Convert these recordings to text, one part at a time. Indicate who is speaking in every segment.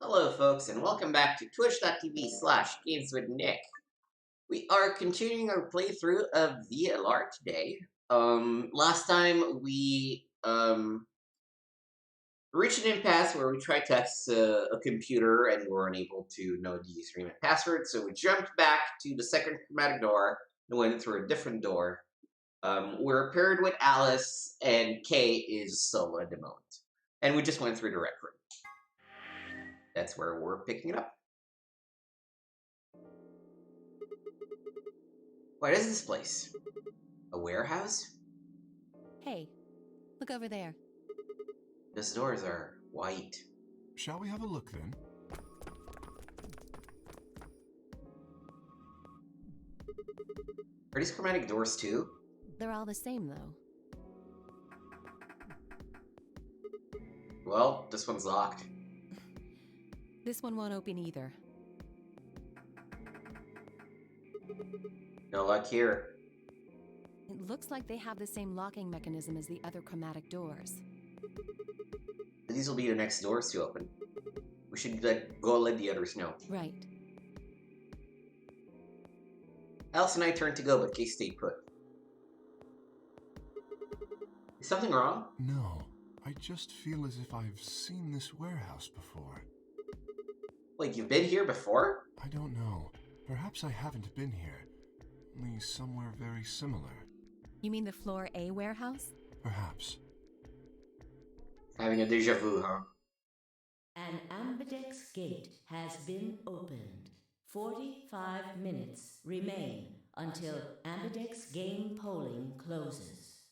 Speaker 1: Hello, folks, and welcome back to twitch.tv/GamesWithNick. We are continuing our playthrough of VLR today. Last time we reached an impasse where we tried to access a computer and we were unable to know the username and password, so we jumped back to the second chromatic door and went through a different door. We're paired with Alice, and Kay is solo at the moment. And we just went through the rec room. That's where we're picking it up. What is this place? A warehouse?
Speaker 2: Hey, look over there.
Speaker 1: Those doors are white.
Speaker 3: Shall we have a look then?
Speaker 1: Are these chromatic doors too?
Speaker 2: They're all the same, though.
Speaker 1: Well, this one's locked.
Speaker 2: This one won't open either.
Speaker 1: No luck here.
Speaker 2: It looks like they have the same locking mechanism as the other chromatic doors.
Speaker 1: These will be the next doors to open. We should go let the others know.
Speaker 2: Right.
Speaker 1: Alice and I turned to go, but Kay stayed put. Is something wrong?
Speaker 3: No, I just feel as if I've seen this warehouse before.
Speaker 1: Wait, you've been here before?
Speaker 3: I don't know. Perhaps I haven't been here. Only somewhere very similar.
Speaker 2: You mean the Floor A warehouse?
Speaker 3: Perhaps.
Speaker 1: Having a deja vu, huh?
Speaker 4: An ambidex gate has been opened. 45 minutes remain until ambidex game polling closes.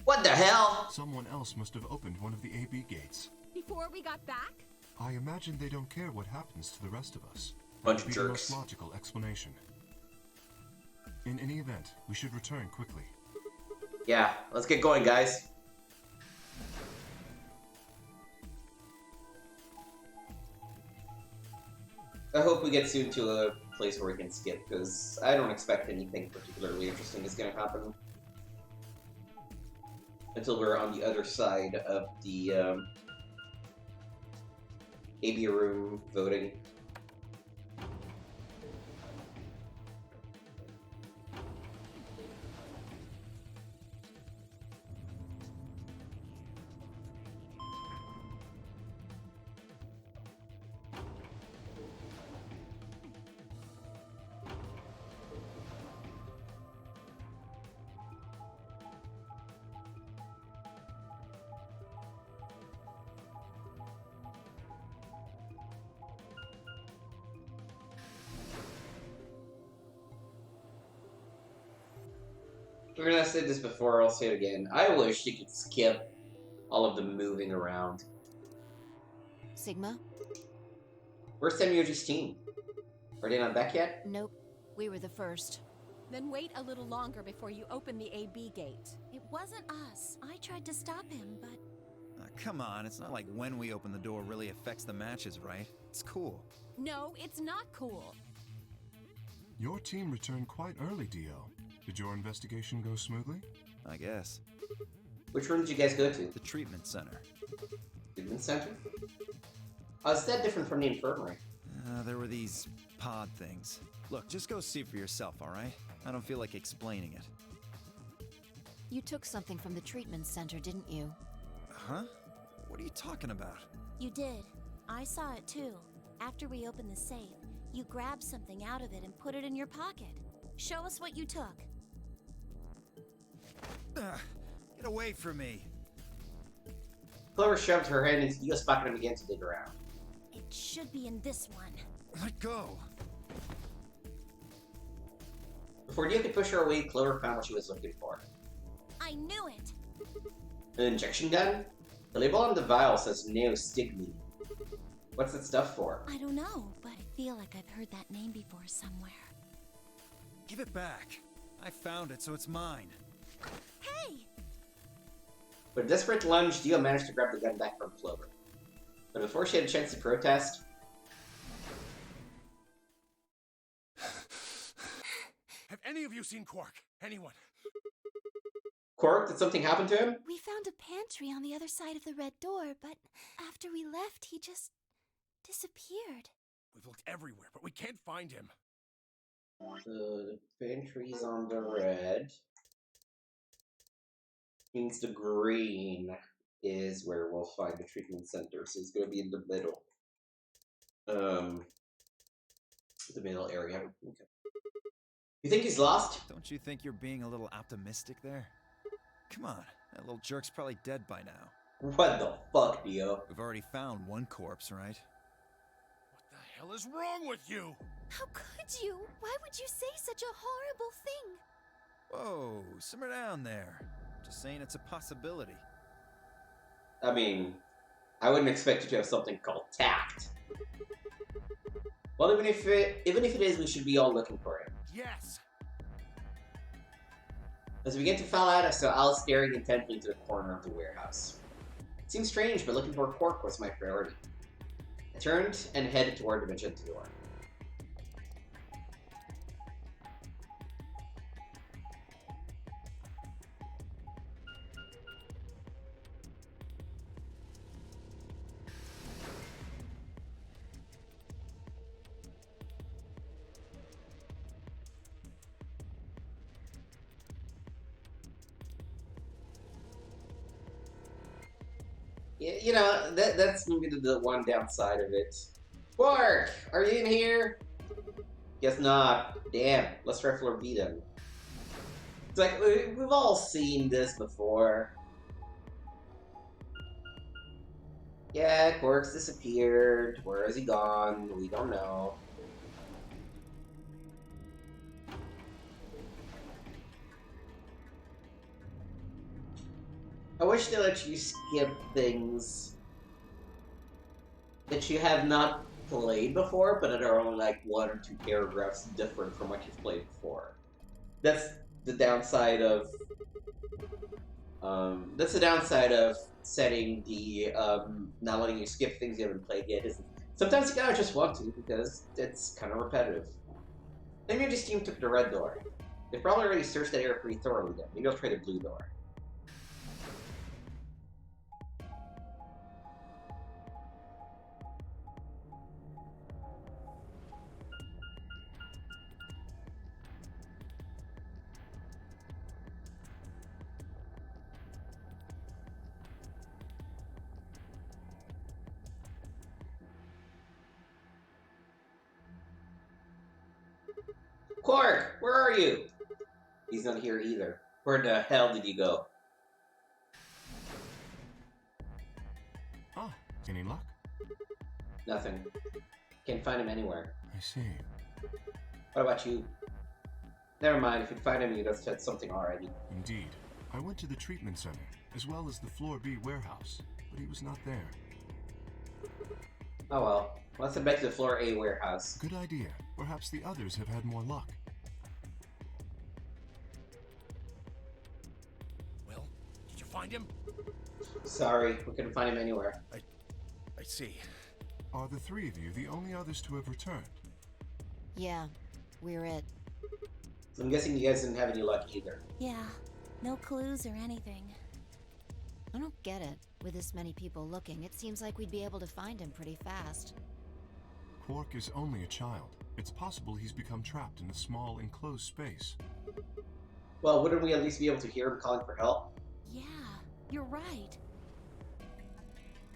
Speaker 1: What the hell?
Speaker 3: Someone else must have opened one of the AB gates.
Speaker 2: Before we got back?
Speaker 3: I imagine they don't care what happens to the rest of us.
Speaker 1: Bunch
Speaker 3: That
Speaker 1: of
Speaker 3: would be the
Speaker 1: jerks.
Speaker 3: most logical explanation. In any event, we should return quickly.
Speaker 1: Yeah, let's get going, guys. I hope we get soon to a place where we can skip, because I don't expect anything particularly interesting is going to happen until we're on the other side of the AB room voting. We're gonna say this before, I'll say it again. I wish you could skip all of the moving around.
Speaker 5: Sigma?
Speaker 1: Where's Samuyoji's team? Are they not back yet?
Speaker 5: Nope. We were the first.
Speaker 2: Then wait a little longer before you open the AB gate.
Speaker 6: It wasn't us. I tried to stop him, but...
Speaker 7: Come on, it's not like when we open the door really affects the matches, right? It's cool.
Speaker 2: No, it's not cool.
Speaker 3: Your team returned quite early, Dio. Did your investigation go smoothly?
Speaker 7: I guess.
Speaker 1: Which room did you guys go to?
Speaker 7: The treatment center.
Speaker 1: Treatment center? How is that different from the infirmary?
Speaker 7: There were these pod things. Look, just go see for yourself, alright? I don't feel like explaining it.
Speaker 5: You took something from the treatment center, didn't you?
Speaker 7: Huh? What are you talking about?
Speaker 6: You did. I saw it too. After we opened the safe, you grabbed something out of it and put it in your pocket. Show us what you took.
Speaker 7: Get away from me!
Speaker 1: Clover shoved her hand into Dio's pocket and began to dig around.
Speaker 6: It should be in this one.
Speaker 7: Let go!
Speaker 1: Before Dio could push her away, Clover found what she was looking for.
Speaker 6: I knew it!
Speaker 1: An injection gun? The label on the vial says Neostigmine. What's that stuff for?
Speaker 6: I don't know, but I feel like I've heard that name before somewhere.
Speaker 7: Give it back! I found it, so it's mine.
Speaker 6: Hey!
Speaker 1: With a desperate lunge, Dio managed to grab the gun back from Clover. But before she had a chance to protest...
Speaker 8: Have any of you seen Quark? Anyone?
Speaker 1: Quark, did something happen to him?
Speaker 6: We found a pantry on the other side of the red door, but after we left, he just disappeared.
Speaker 8: We've looked everywhere, but we can't find him.
Speaker 1: The pantry's on the red. Means the green is where we'll find the treatment center, so it's gonna be in the middle. The middle area. Okay. You think he's lost?
Speaker 7: Don't you think you're being a little optimistic there? Come on, that little jerk's probably dead by now.
Speaker 1: What the fuck, Dio?
Speaker 7: We've already found one corpse, right?
Speaker 8: What the hell is wrong with you?
Speaker 6: How could you? Why would you say such a horrible thing?
Speaker 7: Whoa, simmer down there. Just saying it's a possibility.
Speaker 1: I mean, I wouldn't expect you to have something called tact. Well, even if it is, we should be all looking for it.
Speaker 8: Yes.
Speaker 1: As we begin to fall out, I saw Alice staring intently into the corner of the warehouse. It seemed strange, but looking for Quark was my priority. I turned and headed toward the magenta door. You know, that's maybe the one downside of it. Quark, are you in here? Guess not. Damn, let's try floor B then. It's like, we've all seen this before. Yeah, Quark's disappeared. Where has he gone? We don't know. I wish they let you skip things that you have not played before, but that are only like 1 or 2 paragraphs different from what you've played before. That's the downside of setting the not letting you skip things you haven't played yet. Is sometimes you gotta just want to because it's kind of repetitive. The Immunity team took the red door. They probably already searched that area pretty thoroughly then. Maybe I'll try the blue door. Quark, where are you? He's not here either. Where the hell did he go?
Speaker 3: Ah, any luck?
Speaker 1: Nothing. Can't find him anywhere.
Speaker 3: I see.
Speaker 1: What about you? Never mind, if you find him, you just said something already.
Speaker 3: Indeed. I went to the treatment center, as well as the Floor B warehouse, but he was not there.
Speaker 1: Oh well. Let's head back to the Floor A warehouse.
Speaker 3: Good idea. Perhaps the others have had more luck.
Speaker 8: Well, did you find him?
Speaker 1: Sorry, we couldn't find him anywhere.
Speaker 8: I see.
Speaker 3: Are the 3 of you the only others to have returned?
Speaker 5: Yeah, we're it.
Speaker 1: So I'm guessing you guys didn't have any luck either.
Speaker 6: Yeah, no clues or anything.
Speaker 5: I don't get it. With this many people looking, it seems like we'd be able to find him pretty fast.
Speaker 3: Quark is only a child. It's possible he's become trapped in a small, enclosed space.
Speaker 1: Well, wouldn't we at least be able to hear him calling for help?
Speaker 6: Yeah, you're right.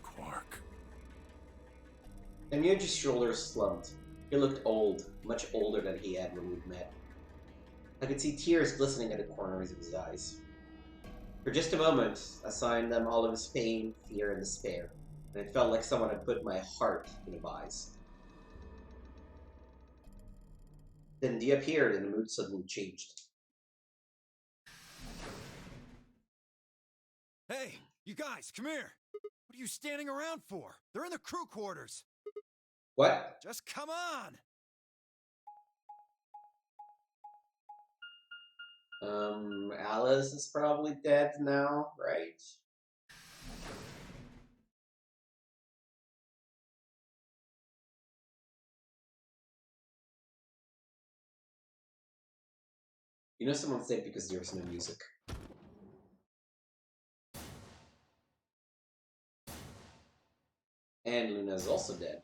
Speaker 8: Quark.
Speaker 1: Immuno's shoulders slumped. He looked old, much older than he had when we met. I could see tears glistening at the corners of his eyes. For just a moment, I saw in them all of his pain, fear, and despair, and it felt like someone had put my heart in a vise. Then he appeared, and the mood suddenly changed.
Speaker 7: Hey, you guys, come here! What are you standing around for? They're in the crew quarters!
Speaker 1: What?
Speaker 7: Just come on!
Speaker 1: Alice is probably dead now, right? You know someone's dead because there's no music. And Luna is also dead.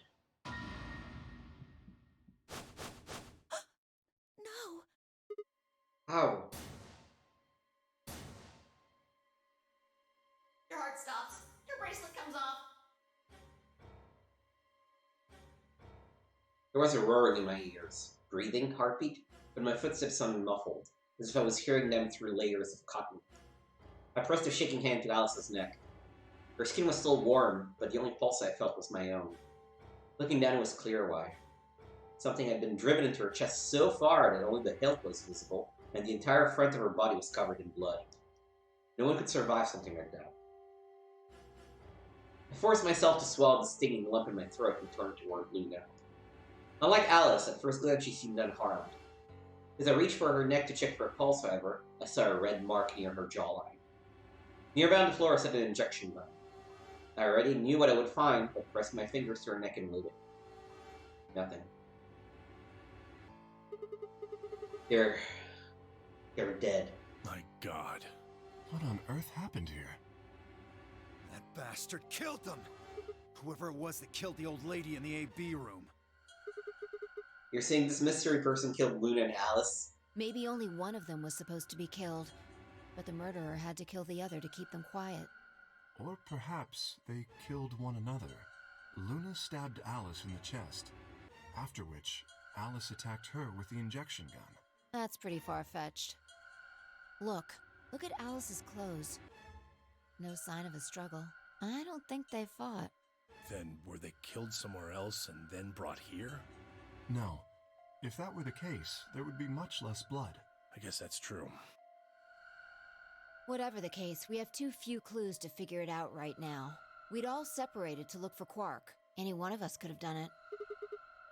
Speaker 6: No!
Speaker 1: How?
Speaker 5: Your heart stops. Your bracelet comes off.
Speaker 1: There was a roaring in my ears. Breathing, heartbeat, but my footsteps sounded muffled, as if I was hearing them through layers of cotton. I pressed a shaking hand to Alice's neck. Her skin was still warm, but the only pulse I felt was my own. Looking down, it was clear why. Something had been driven into her chest so far that only the hilt was visible, and the entire front of her body was covered in blood. No one could survive something like that. I forced myself to swallow the stinging lump in my throat and turned toward Luna. Unlike Alice, at first glance she seemed unharmed. As I reached for her neck to check for a pulse, however, I saw a red mark near her jawline. Nearby on the floor sat an injection gun. I already knew what I would find, but pressed my fingers to her neck and waited. Nothing. They're dead.
Speaker 8: My God.
Speaker 3: What on earth happened here?
Speaker 7: That bastard killed them! Whoever it was that killed the old lady in the AB room.
Speaker 1: You're saying this mystery person killed Luna and Alice?
Speaker 2: Maybe only one of them was supposed to be killed, but the murderer had to kill the other to keep them quiet.
Speaker 3: Or perhaps they killed one another. Luna stabbed Alice in the chest, after which Alice attacked her with the injection gun.
Speaker 2: That's pretty far-fetched. Look at Alice's clothes. No sign of a struggle. I don't think they fought.
Speaker 8: Then were they killed somewhere else and then brought here?
Speaker 3: No. If that were the case, there would be much less blood.
Speaker 8: I guess that's true.
Speaker 2: Whatever the case, we have too few clues to figure it out right now. We'd all separated to look for Quark. Any one of us could have done it.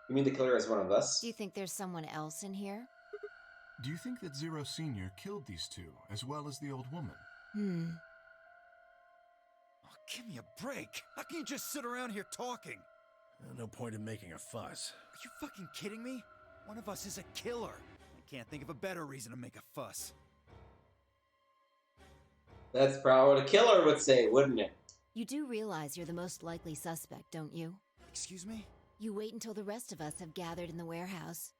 Speaker 1: You mean the killer is one of us?
Speaker 2: Do you think there's someone else in here?
Speaker 3: Do you think that Zero Sr. killed these two, as well as the old woman?
Speaker 7: Oh, give me a break! How can you just sit around here talking?
Speaker 8: No point in making a fuss.
Speaker 7: Are you fucking kidding me? One of us is a killer. I can't think of a better reason to make a fuss.
Speaker 1: That's probably what a killer would say, wouldn't it?
Speaker 2: You do realize you're the most likely suspect, don't you?
Speaker 7: Excuse me?
Speaker 2: You wait until the rest of us have gathered in the warehouse.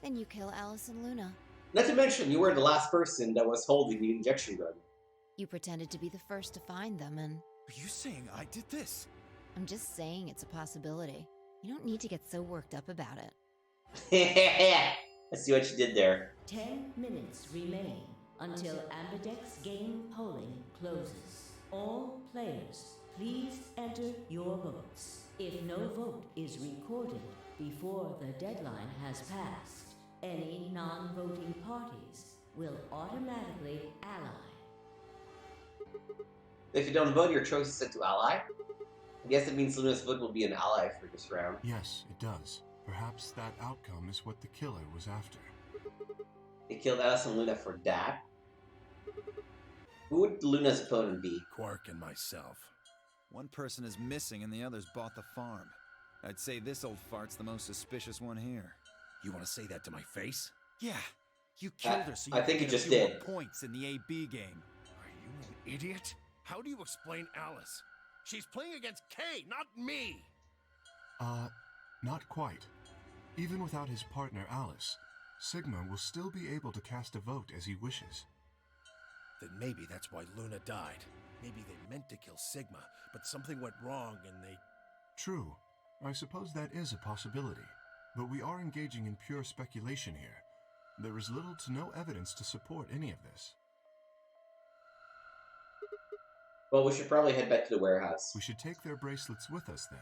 Speaker 2: Then you kill Alice and Luna.
Speaker 1: Not to mention, you were the last person that was holding the injection gun.
Speaker 2: You pretended to be the first to find them, and
Speaker 7: Are you saying I did this?
Speaker 2: I'm just saying it's a possibility. You don't need to get so worked up about it.
Speaker 1: I see what you did there.
Speaker 4: 10 minutes remain until Ambidex game polling closes. All players, please enter your votes. If no vote is recorded before the deadline has passed, any non-voting parties will automatically ally.
Speaker 1: If you don't vote, your choice is set to ally. I guess it means Luna's vote will be an ally for this round.
Speaker 3: Yes, it does. Perhaps that outcome is what the killer was after.
Speaker 1: They killed Alice and Luna for that. Who would Luna's opponent be?
Speaker 8: Quark and myself.
Speaker 7: One person is missing and the others bought the farm. I'd say this old fart's the most suspicious one here.
Speaker 8: You want to say that to my face?
Speaker 7: Yeah, you killed her so you
Speaker 1: I
Speaker 7: could
Speaker 1: think you
Speaker 7: get a
Speaker 1: just
Speaker 7: few more
Speaker 1: did.
Speaker 7: points in the AB game.
Speaker 8: Are you an idiot? How do you explain Alice? She's playing against Kay, not me!
Speaker 3: Not quite. Even without his partner Alice, Sigma will still be able to cast a vote as he wishes.
Speaker 8: Then maybe that's why Luna died. Maybe they meant to kill Sigma, but something went wrong and they...
Speaker 3: True. I suppose that is a possibility. But we are engaging in pure speculation here. There is little to no evidence to support any of this.
Speaker 1: Well, we should probably head back to the warehouse.
Speaker 3: We should take their bracelets with us then.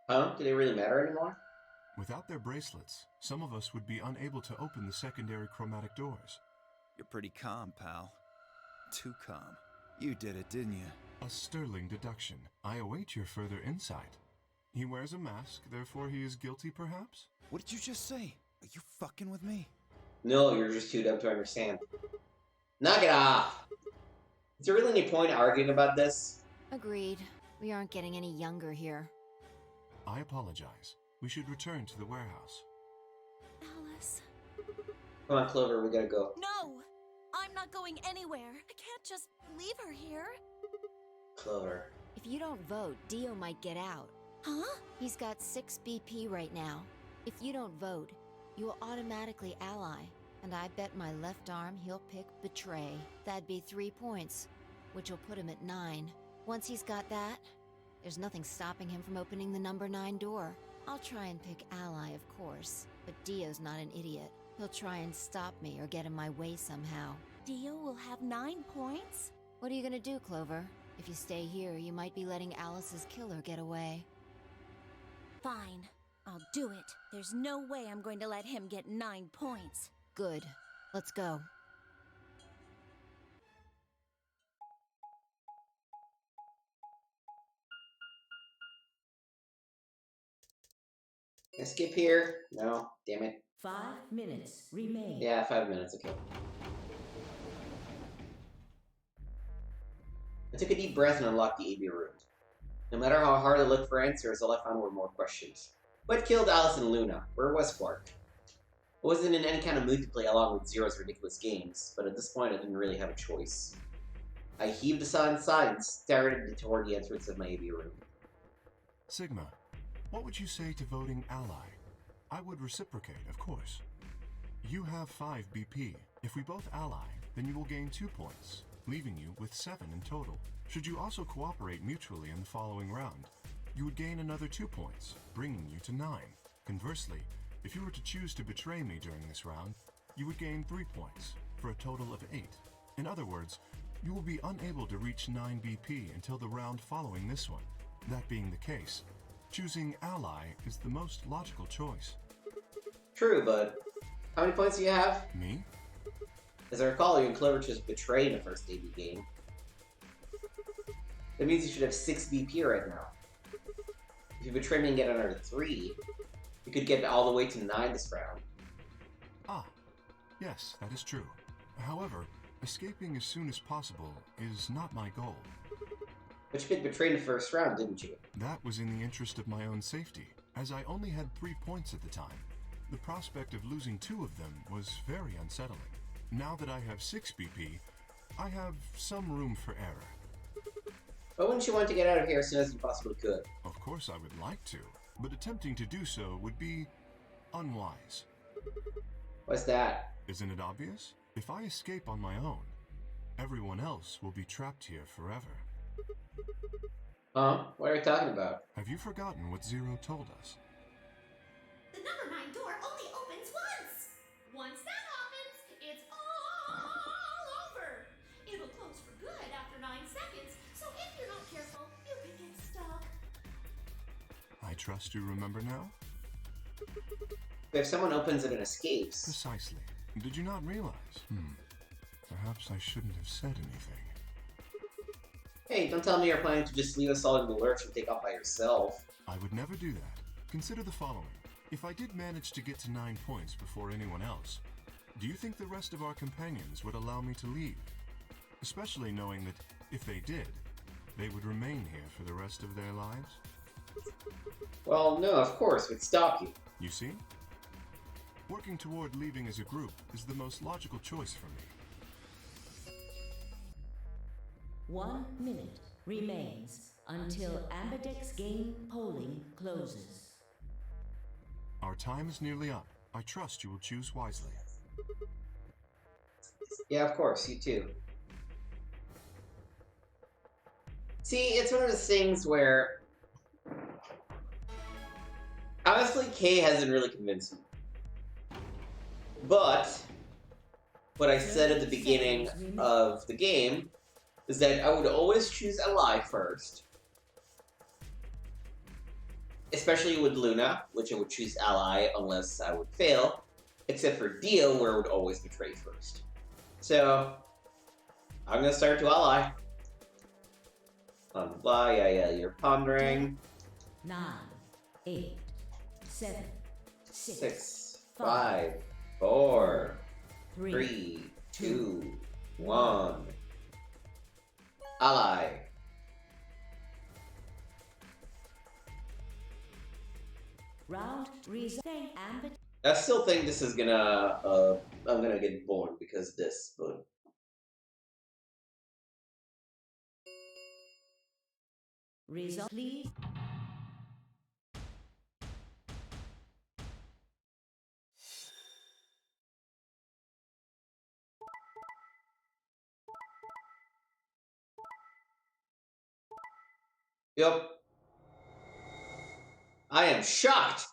Speaker 1: Huh? Do they really matter anymore?
Speaker 3: Without their bracelets, some of us would be unable to open the secondary chromatic doors.
Speaker 7: You're pretty calm, pal. Too calm. You did it, didn't you?
Speaker 3: A sterling deduction. I await your further insight. He wears a mask, therefore he is guilty, perhaps?
Speaker 7: What did you just say? Are you fucking with me?
Speaker 1: No, you're just too dumb to understand. Knock it off! Is there really any point arguing about this?
Speaker 2: Agreed. We aren't getting any younger here.
Speaker 3: I apologize. We should return to the warehouse.
Speaker 6: Alice.
Speaker 1: Come on, Clover, we gotta go.
Speaker 6: No! I'm not going anywhere. I can't just leave her here.
Speaker 1: Clover.
Speaker 2: If you don't vote, Dio might get out.
Speaker 6: Huh?
Speaker 2: He's got 6 BP right now. If you don't vote, you will automatically ally. And I bet my left arm he'll pick Betray. That'd be 3 points, which will put him at 9. Once he's got that, there's nothing stopping him from opening the number 9 door. I'll try and pick Ally, of course, but Dio's not an idiot. He'll try and stop me or get in my way somehow.
Speaker 6: Dio will have 9 points?
Speaker 2: What are you gonna do, Clover? If you stay here, you might be letting Alice's killer get away.
Speaker 6: Fine. I'll do it. There's no way I'm going to let him get 9 points.
Speaker 2: Good. Let's go.
Speaker 1: Can I skip here? No, damn it.
Speaker 4: 5 minutes remain.
Speaker 1: Yeah, 5 minutes, okay. I took a deep breath and unlocked the AB room. No matter how hard I looked for answers, all I found were more questions. What killed Alice and Luna? Where was Quark? I wasn't in any kind of mood to play along with Zero's ridiculous games, but at this point I didn't really have a choice. I heaved a sigh and stared toward the entrance of my AB room.
Speaker 3: Sigma, what would you say to voting ally? I would reciprocate, of course. You have 5 BP. If we both ally, then you will gain 2 points, leaving you with 7 in total. Should you also cooperate mutually in the following round, you would gain another 2 points, bringing you to 9. Conversely, if you were to choose to betray me during this round, you would gain 3 points, for a total of 8. In other words, you will be unable to reach 9 BP until the round following this one. That being the case, choosing ally is the most logical choice.
Speaker 1: True, but how many points do you have?
Speaker 3: Me?
Speaker 1: As I recall, you and Clover chose Betray in the first AB game. That means you should have 6 BP right now. If you betray me and get another 3, you could get all the way to 9 this round.
Speaker 3: Ah, yes, that is true. However, escaping as soon as possible is not my goal.
Speaker 1: But you picked Betray in the first round, didn't you?
Speaker 3: That was in the interest of my own safety, as I only had 3 points at the time. The prospect of losing 2 of them was very unsettling. Now that I have 6 BP, I have some room for error.
Speaker 1: But wouldn't you want to get out of here as soon as you possibly could?
Speaker 3: Of course I would like to, but attempting to do so would be unwise.
Speaker 1: What's that?
Speaker 3: Isn't it obvious? If I escape on my own, everyone else will be trapped here forever.
Speaker 1: Huh? What are you talking about?
Speaker 3: Have you forgotten what Zero told us?
Speaker 9: The number 9 door only opens once! Once that happens, it's all over! It'll close for good after 9 seconds, so if you're not careful, you can get stuck.
Speaker 3: I trust you remember now?
Speaker 1: But if someone opens it and escapes...
Speaker 3: Precisely. Did you not realize? Perhaps I shouldn't have said anything.
Speaker 1: Hey, don't tell me you're planning to just leave us all in the lurch and take off by yourself.
Speaker 3: I would never do that. Consider the following. If I did manage to get to 9 points before anyone else, do you think the rest of our companions would allow me to leave? Especially knowing that, if they did, they would remain here for the rest of their lives?
Speaker 1: Well, no, of course, we'd stop you.
Speaker 3: You see? Working toward leaving as a group is the most logical choice for me.
Speaker 4: 1 minute remains until Ambidex game polling closes.
Speaker 3: Our time is nearly up. I trust you will choose wisely.
Speaker 1: Yeah, of course, you too. See, it's one of those things where... honestly, Kay hasn't really convinced me. But, what I said at the beginning of the game is that I would always choose Ally first. Especially with Luna, which I would choose Ally unless I would fail. Except for Dio, where I would always betray first. So, I'm gonna start to Ally. On the fly, yeah, you're pondering.
Speaker 4: 9, 8, 7, 6,
Speaker 1: 6, 5, 4,
Speaker 4: 3,
Speaker 1: 3, 2, 1. Ally.
Speaker 4: round reset. Ambidex.
Speaker 1: I still think this is gonna, I'm gonna get bored because of this, but
Speaker 4: Result, please.
Speaker 1: Yep. I am shocked.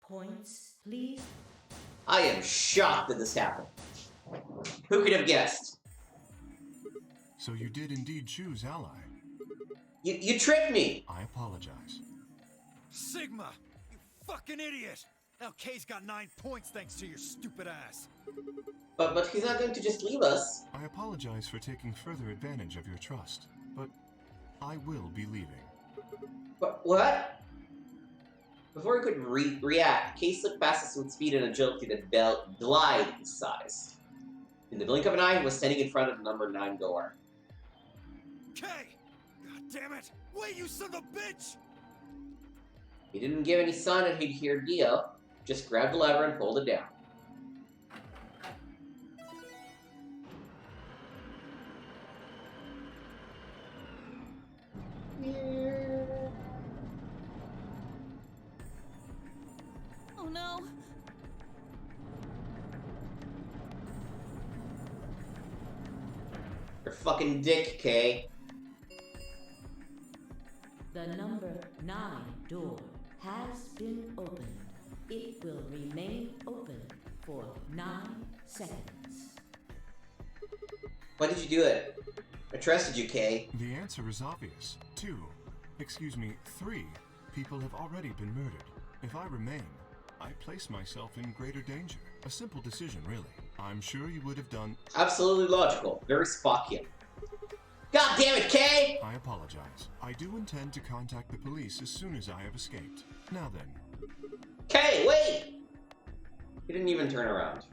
Speaker 4: Points, please.
Speaker 1: I am shocked that this happened. Who could have guessed?
Speaker 3: So you did indeed choose Ally.
Speaker 1: You tricked me.
Speaker 3: I apologize.
Speaker 7: Sigma! You fucking idiot! Now Kay's got 9 points thanks to your stupid ass.
Speaker 1: But he's not going to just leave us.
Speaker 3: I apologize for taking further advantage of your trust, but I will be leaving.
Speaker 1: But what? Before he could react, Kay slipped past us with speed and agility that belied his size. In the blink of an eye, he was standing in front of the number 9 door.
Speaker 7: Kay! God damn it! Wait, you son of a bitch!
Speaker 1: He didn't give any sign that he'd hear Dio, just grabbed the lever and pulled it down.
Speaker 6: Oh no!
Speaker 1: You're fucking dick, Kay.
Speaker 4: The number 9 door has been opened. It will remain open for 9 seconds.
Speaker 1: Why did you do it? I trusted you, Kay.
Speaker 3: The answer is obvious. 3 people have already been murdered. If I remain, I place myself in greater danger. A simple decision, really. I'm sure you would have done...
Speaker 1: Absolutely logical. Very Spockian. God damn it, Kay!
Speaker 3: I apologize. I do intend to contact the police as soon as I have escaped. Now then.
Speaker 1: Kay, wait! He didn't even turn around.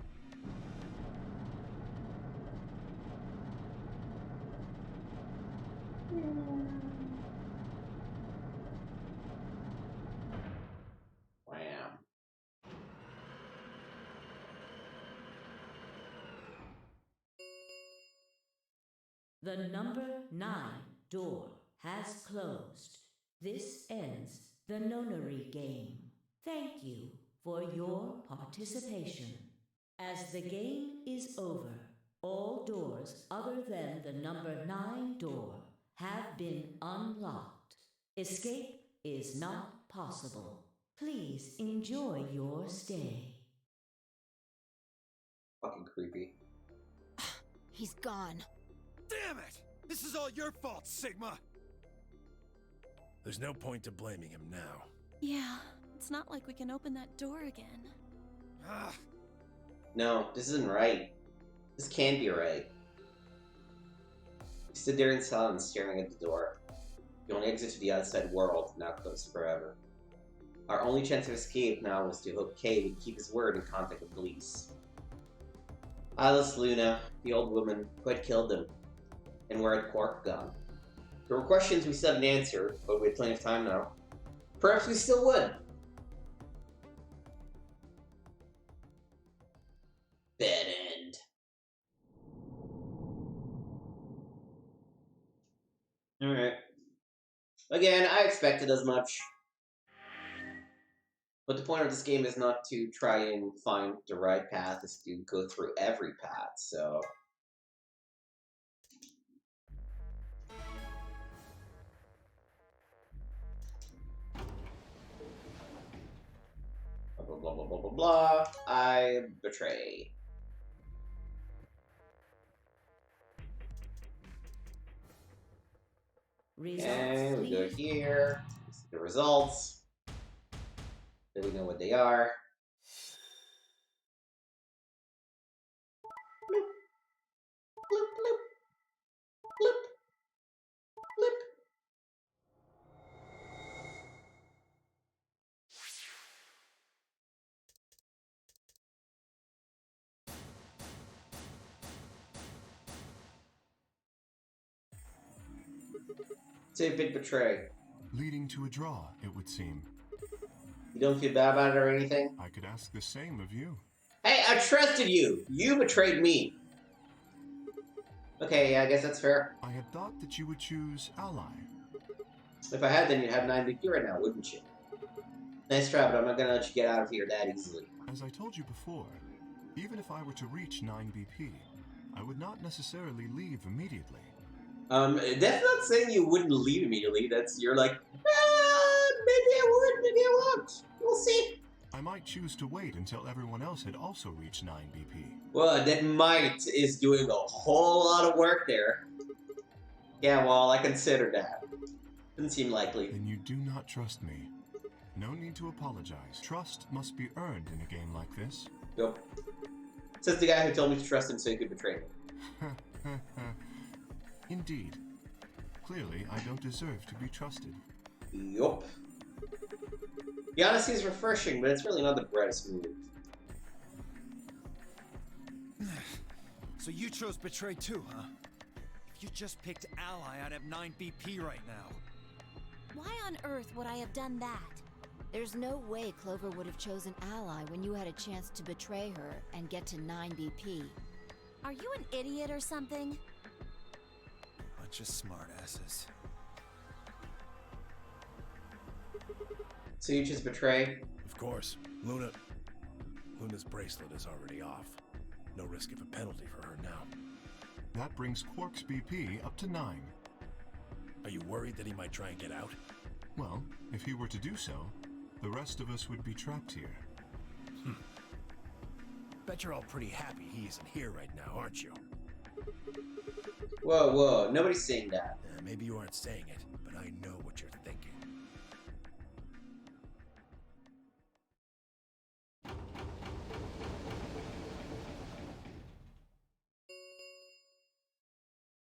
Speaker 1: Wham.
Speaker 4: The number 9 door has closed. This ends the nonary game. Thank you for your participation. As the game is over, all doors other than the number 9 door have been unlocked. Escape is not possible. Please enjoy your stay.
Speaker 1: Fucking creepy.
Speaker 2: He's gone.
Speaker 7: Damn it! This is all your fault, Sigma!
Speaker 8: There's no point to blaming him now.
Speaker 6: Yeah, it's not like we can open that door again.
Speaker 7: Ah,
Speaker 1: No, this isn't right. This can't be right. We stood there in silence, staring at the door. The only exit to the outside world, now closed forever. Our only chance of escape now was to hope Kay would keep his word and contact the police. Alice Luna, the old woman who had killed him, and where had Quark gone? There were questions we still hadn't answered, but we had plenty of time now. Perhaps we still would. Bad end. Alright. Again, I expected as much. But the point of this game is not to try and find the right path, it's to go through every path, so... Blah, blah, blah, blah, blah, blah. I betray.
Speaker 4: Results,
Speaker 1: And we go
Speaker 4: please.
Speaker 1: here. We see the results. Then we know what they are. Bloop. Bloop, bloop. Bloop. Bloop. Say big betray.
Speaker 3: Leading to a draw, it would seem.
Speaker 1: You don't feel bad about it or anything?
Speaker 3: I could ask the same of you.
Speaker 1: Hey, I trusted you! You betrayed me! Okay, yeah, I guess that's fair.
Speaker 3: I had thought that you would choose ally.
Speaker 1: If I had, then you'd have 9 BP right now, wouldn't you? Nice try, but I'm not gonna let you get out of here that easily.
Speaker 3: As I told you before, even if I were to reach 9 BP, I would not necessarily leave immediately.
Speaker 1: That's not saying you wouldn't leave immediately. You're like, maybe I would, maybe I won't. We'll see.
Speaker 3: I might choose to wait until everyone else had also reached 9 BP.
Speaker 1: Well, that might is doing a whole lot of work there. Yeah, well, I consider that. Doesn't seem likely.
Speaker 3: Then you do not trust me. No need to apologize. Trust must be earned in a game like this.
Speaker 1: Yep. Says the guy who told me to trust him so he could betray me.
Speaker 3: Indeed. Clearly, I don't deserve to be trusted.
Speaker 1: Yup. The honesty is refreshing, but it's really not the brightest move.
Speaker 7: So you chose Betray too, huh? If you just picked Ally, I'd have 9 BP right now.
Speaker 6: Why on earth would I have done that?
Speaker 2: There's no way Clover would have chosen Ally when you had a chance to betray her and get to 9 BP.
Speaker 6: Are you an idiot or something?
Speaker 7: Bunch of smartasses.
Speaker 1: So you just betray?
Speaker 8: Of course. Luna's bracelet is already off. No risk of a penalty for her now.
Speaker 3: That brings Quark's BP up to 9.
Speaker 8: Are you worried that he might try and get out?
Speaker 3: Well, if he were to do so, the rest of us would be trapped here.
Speaker 8: Bet you're all pretty happy he isn't here right now, aren't you?
Speaker 1: Whoa, whoa, nobody's saying that.
Speaker 8: Maybe you aren't saying it, but I know what you're thinking.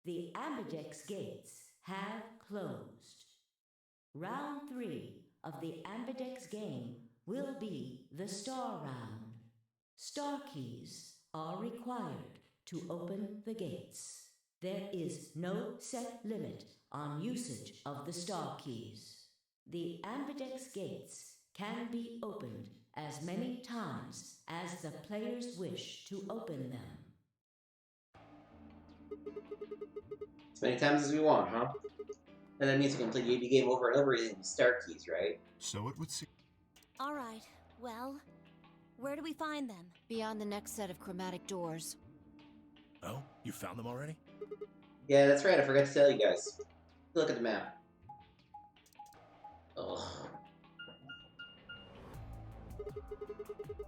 Speaker 4: The Ambidex gates have closed. Round 3 of the Ambidex game will be the Star Round. Star keys are required to open the gates. There is no set limit on usage of the Star keys. The Ambidex gates can be opened as many times as the players wish to open them.
Speaker 1: As many times as we want, huh? And that means we can play the game over and over using the star keys, right?
Speaker 3: So it would seem.
Speaker 6: Alright, well, where do we find them?
Speaker 2: Beyond the next set of chromatic doors.
Speaker 8: Oh? You found them already?
Speaker 1: Yeah, that's right, I forgot to tell you guys. Look at the map. Ugh.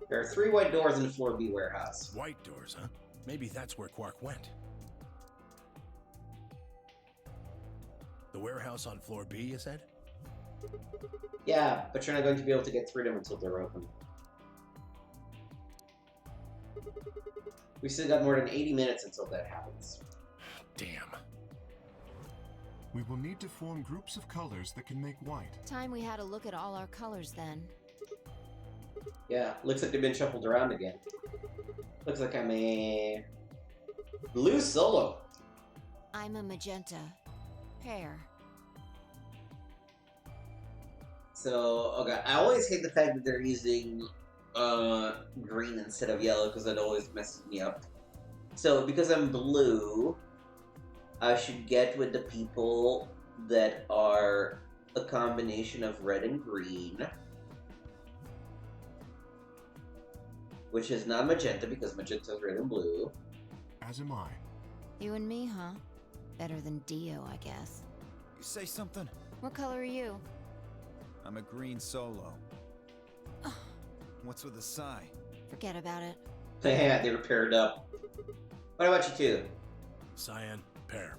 Speaker 1: There are 3 white doors in the floor B warehouse.
Speaker 8: White doors, huh? Maybe that's where Quark went. The warehouse on floor B, you said?
Speaker 1: Yeah, but you're not going to be able to get through them until they're open. We still got more than 80 minutes until that happens.
Speaker 8: Damn.
Speaker 3: We will need to form groups of colors that can make white.
Speaker 2: Time we had a look at all our colors then.
Speaker 1: Yeah, looks like they've been shuffled around again. Looks like I'm a blue solo.
Speaker 2: I'm a magenta. Pear.
Speaker 1: So, okay, I always hate the fact that they're using green instead of yellow because it always messes me up. So, because I'm blue, I should get with the people that are a combination of red and green. Which is not magenta because magenta is red and blue.
Speaker 3: As am I.
Speaker 2: You and me, huh? Better than Dio, I guess.
Speaker 7: You say something?
Speaker 2: What color are you?
Speaker 7: I'm a green solo. What's with the sigh?
Speaker 2: Forget about it.
Speaker 1: Yeah, they were paired up. What about you two?
Speaker 8: Cyan, pear.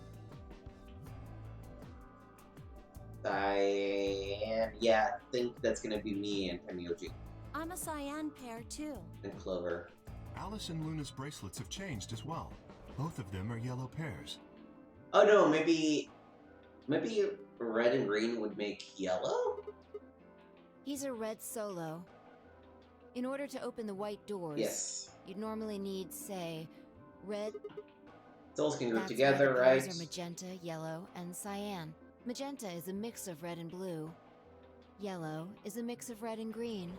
Speaker 1: Yeah, I think that's gonna be me and Temioji
Speaker 6: I'm a cyan pair too.
Speaker 1: and Clover.
Speaker 3: Alice and Luna's bracelets have changed as well. Both of them are yellow pairs.
Speaker 1: Oh no, maybe red and green would make yellow?
Speaker 2: He's a red solo. In order to open the white doors,
Speaker 1: Yes.
Speaker 2: you'd normally need, say, red.
Speaker 1: Those can go
Speaker 2: That's
Speaker 1: together,
Speaker 2: why the
Speaker 1: right?
Speaker 2: colors are magenta, yellow, and cyan. Magenta is a mix of red and blue. Yellow is a mix of red and green.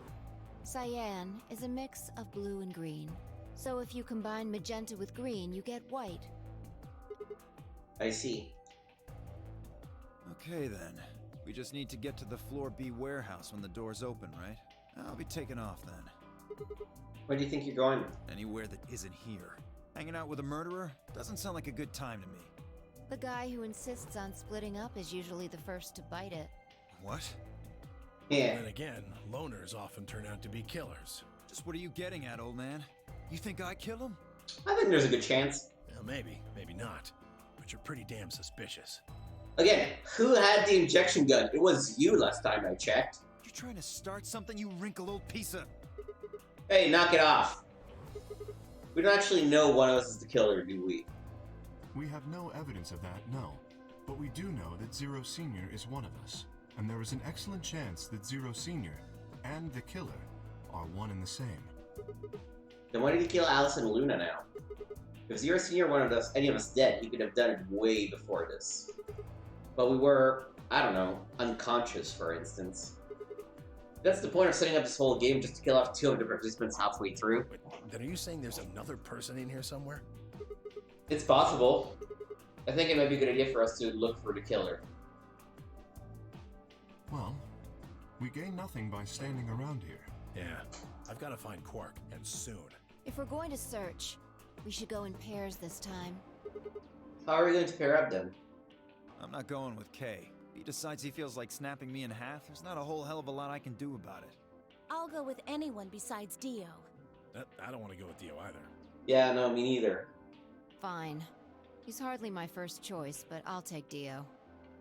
Speaker 2: Cyan is a mix of blue and green. So if you combine magenta with green, you get white.
Speaker 1: I see.
Speaker 7: Okay then. We just need to get to the Floor B warehouse when the doors open, right? I'll be taking off then.
Speaker 1: Where do you think you're going?
Speaker 7: Anywhere that isn't here. Hanging out with a murderer? Doesn't sound like a good time to me.
Speaker 2: The guy who insists on splitting up is usually the first to bite it.
Speaker 7: What?
Speaker 1: Yeah.
Speaker 8: Then again, loners often turn out to be killers.
Speaker 7: Just what are you getting at, old man? You think I kill him?
Speaker 1: I think there's a good chance.
Speaker 8: Well, maybe, maybe not. But you're pretty damn suspicious.
Speaker 1: Again, who had the injection gun? It was you last time I checked.
Speaker 7: You trying to start something, you wrinkled old piece of...
Speaker 1: Hey, knock it off. We don't actually know one of us is the killer, do we?
Speaker 3: We have no evidence of that, no. But we do know that Zero Senior is one of us. And there is an excellent chance that Zero Senior and the killer are one and the same.
Speaker 1: Then why did he kill Alice and Luna now? If Zero Senior wanted us, any of us dead, he could have done it way before this. But we were, I don't know, unconscious, for instance. That's the point of setting up this whole game, just to kill off 2 of the participants halfway through.
Speaker 8: Wait, then are you saying there's another person in here somewhere?
Speaker 1: It's possible. I think it might be a good idea for us to look for the killer.
Speaker 3: Well, we gain nothing by standing around here.
Speaker 8: Yeah, I've got to find Quark, and soon.
Speaker 2: If we're going to search, we should go in pairs this time.
Speaker 1: How are we going to pair up then?
Speaker 7: I'm not going with Kay. If he decides he feels like snapping me in half, there's not a whole hell of a lot I can do about it.
Speaker 6: I'll go with anyone besides Dio.
Speaker 8: I don't want to go with Dio either.
Speaker 1: Yeah, no, me neither.
Speaker 2: Fine. He's hardly my first choice, but I'll take Dio.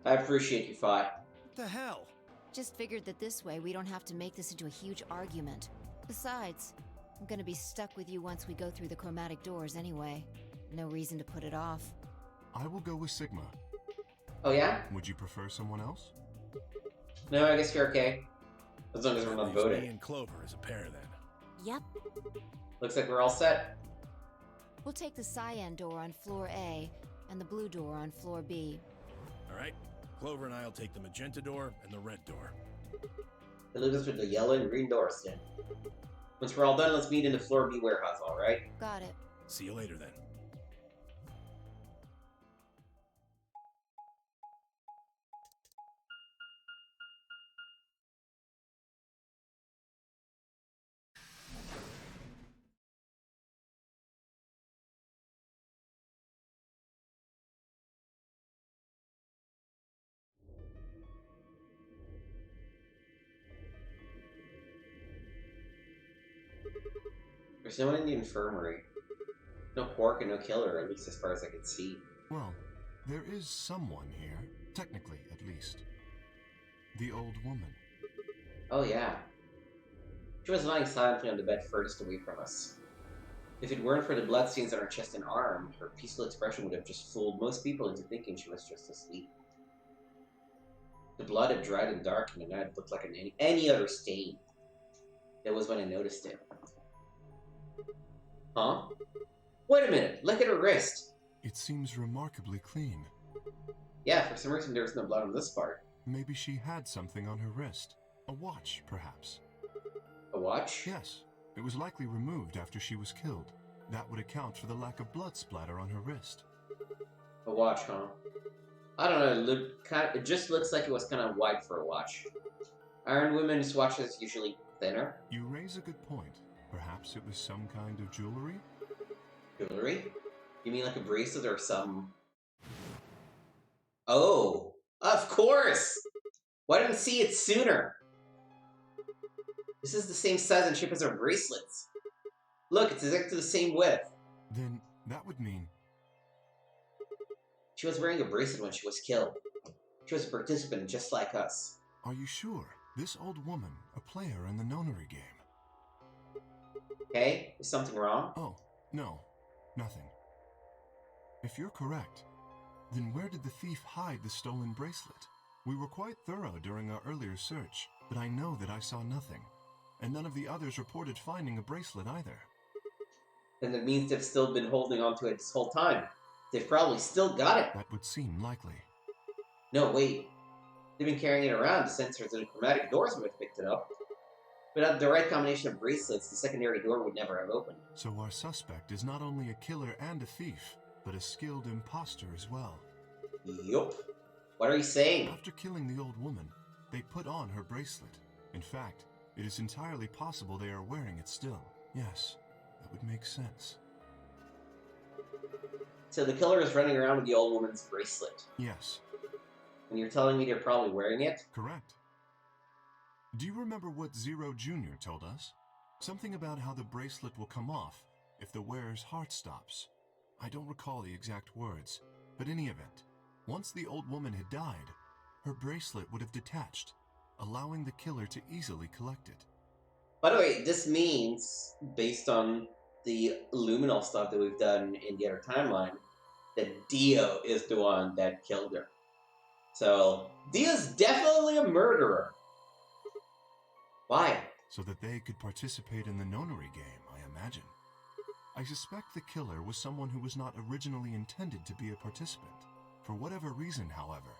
Speaker 1: I appreciate you, Fi.
Speaker 7: What the hell?
Speaker 2: Just figured that this way we don't have to make this into a huge argument. Besides, I'm gonna be stuck with you once we go through the chromatic doors anyway. No reason to put it off.
Speaker 3: I will go with Sigma.
Speaker 1: Oh yeah?
Speaker 3: Would you prefer someone else?
Speaker 1: No, I guess you're okay. As long as we're
Speaker 8: That
Speaker 1: not
Speaker 8: leaves me
Speaker 1: voting.
Speaker 8: and Clover as a pair then.
Speaker 6: Yep.
Speaker 1: Looks like we're all set.
Speaker 2: We'll take the cyan door on floor A and the blue door on floor B.
Speaker 8: All right, Clover and I'll take the magenta door and the red door.
Speaker 1: It leaves us with the yellow and green doors then. Once we're all done, let's meet in the floor B warehouse, alright?
Speaker 2: Got it.
Speaker 8: See you later then.
Speaker 1: There's no one in the infirmary. No Quark and no killer, at least as far as I can see.
Speaker 3: Well, there is someone here, technically at least. The old woman.
Speaker 1: Oh yeah. She was lying silently on the bed furthest away from us. If it weren't for the bloodstains on her chest and arm, her peaceful expression would have just fooled most people into thinking she was just asleep. The blood had dried and darkened, and now it looked like any other stain. That was when I noticed it. Huh? Wait a minute, look at her wrist!
Speaker 3: It seems remarkably clean.
Speaker 1: Yeah, for some reason there was no blood on this part.
Speaker 3: Maybe she had something on her wrist. A watch, perhaps.
Speaker 1: A watch?
Speaker 3: Yes, it was likely removed after she was killed. That would account for the lack of blood splatter on her wrist.
Speaker 1: A watch, huh? I don't know, it just looks like it was kind of wide for a watch. Aren't women's watches usually thinner?
Speaker 3: You raise a good point. Perhaps it was some kind of jewelry?
Speaker 1: Jewelry? You mean like a bracelet or some... Oh! Of course! Why didn't I see it sooner? This is the same size and shape as our bracelets. Look, it's exactly the same width.
Speaker 3: Then that would mean...
Speaker 1: She was wearing a bracelet when she was killed. She was a participant just like us.
Speaker 3: Are you sure? This old woman, a player in the nonary game.
Speaker 1: Okay? Is something wrong?
Speaker 3: Oh, no. Nothing. If you're correct, then where did the thief hide the stolen bracelet? We were quite thorough during our earlier search, but I know that I saw nothing. And none of the others reported finding a bracelet either.
Speaker 1: Then that means they've still been holding on to it this whole time. They've probably still got it.
Speaker 3: That would seem likely.
Speaker 1: No, wait. They've been carrying it around. The sensors and the chromatic doors would have picked it up. Without the right combination of bracelets, the secondary door would never have opened.
Speaker 3: So our suspect is not only a killer and a thief, but a skilled imposter as well.
Speaker 1: Yup. What are you saying?
Speaker 3: After killing the old woman, they put on her bracelet. In fact, it is entirely possible they are wearing it still. Yes, that would make sense.
Speaker 1: So the killer is running around with the old woman's bracelet.
Speaker 3: Yes,
Speaker 1: And you're telling me they're probably wearing it?
Speaker 3: correct. Do you remember what Zero Jr. told us? Something about how the bracelet will come off if the wearer's heart stops. I don't recall the exact words, but in any event, once the old woman had died, her bracelet would have detached, allowing the killer to easily collect it.
Speaker 1: By the way, this means, based on the luminal stuff that we've done in the other timeline, that Dio is the one that killed her. So, Dio's definitely a murderer. Why?
Speaker 3: So that they could participate in the nonary game, I imagine. I suspect the killer was someone who was not originally intended to be a participant. For whatever reason, however,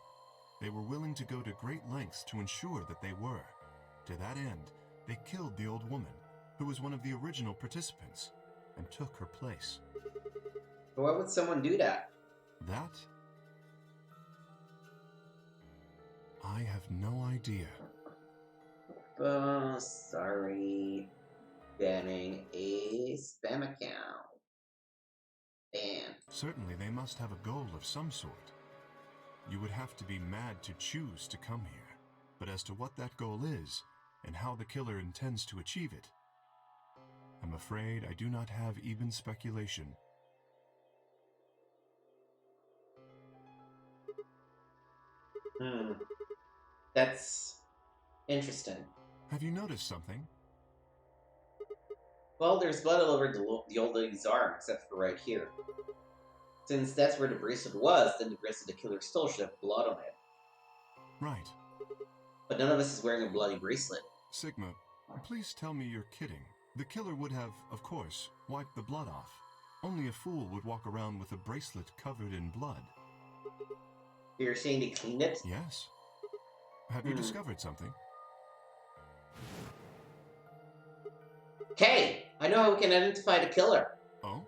Speaker 3: they were willing to go to great lengths to ensure that they were. To that end, they killed the old woman, who was one of the original participants, and took her place.
Speaker 1: But why would someone do that?
Speaker 3: That? I have no idea.
Speaker 1: Oh, sorry. Banning a spam account. Ban.
Speaker 3: Certainly they must have a goal of some sort. You would have to be mad to choose to come here. But as to what that goal is, and how the killer intends to achieve it, I'm afraid I do not have even speculation.
Speaker 1: That's interesting.
Speaker 3: Have you noticed something?
Speaker 1: Well, there's blood all over the old lady's arm, except for right here. Since that's where the bracelet was, then the bracelet the killer stole should have blood on it.
Speaker 3: Right.
Speaker 1: But none of us is wearing a bloody bracelet.
Speaker 3: Sigma, please tell me you're kidding. The killer would have, of course, wiped the blood off. Only a fool would walk around with a bracelet covered in blood.
Speaker 1: You're saying they cleaned it?
Speaker 3: Yes. Have you discovered something?
Speaker 1: Okay! I know how we can identify the killer.
Speaker 3: Oh?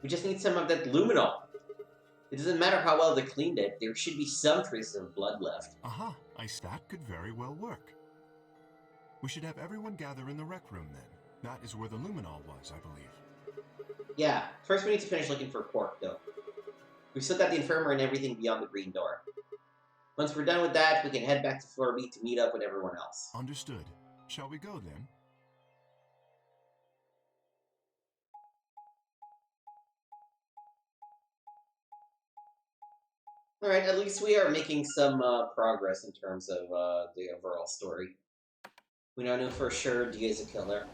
Speaker 1: We just need some of that luminol. It doesn't matter how well they cleaned it, there should be some traces of blood left.
Speaker 3: Aha, that could very well work. We should have everyone gather in the rec room then. That is where the luminol was, I believe.
Speaker 1: Yeah, first we need to finish looking for Quark, though. We've still got the infirmary and everything beyond the green door. Once we're done with that, we can head back to floor B to meet up with everyone else.
Speaker 3: Understood. Shall we go then?
Speaker 1: Alright, at least we are making some progress in terms of the overall story. We now know for sure Dia is a killer.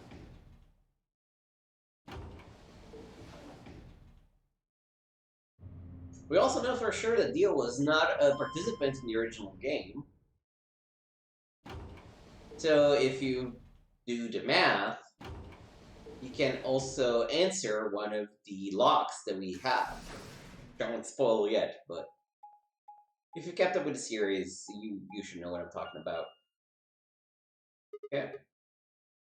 Speaker 1: We also know for sure that Dia was not a participant in the original game. So if you do the math, you can also answer one of the locks that we have. I won't spoil yet, but if you kept up with the series, you should know what I'm talking about. Okay.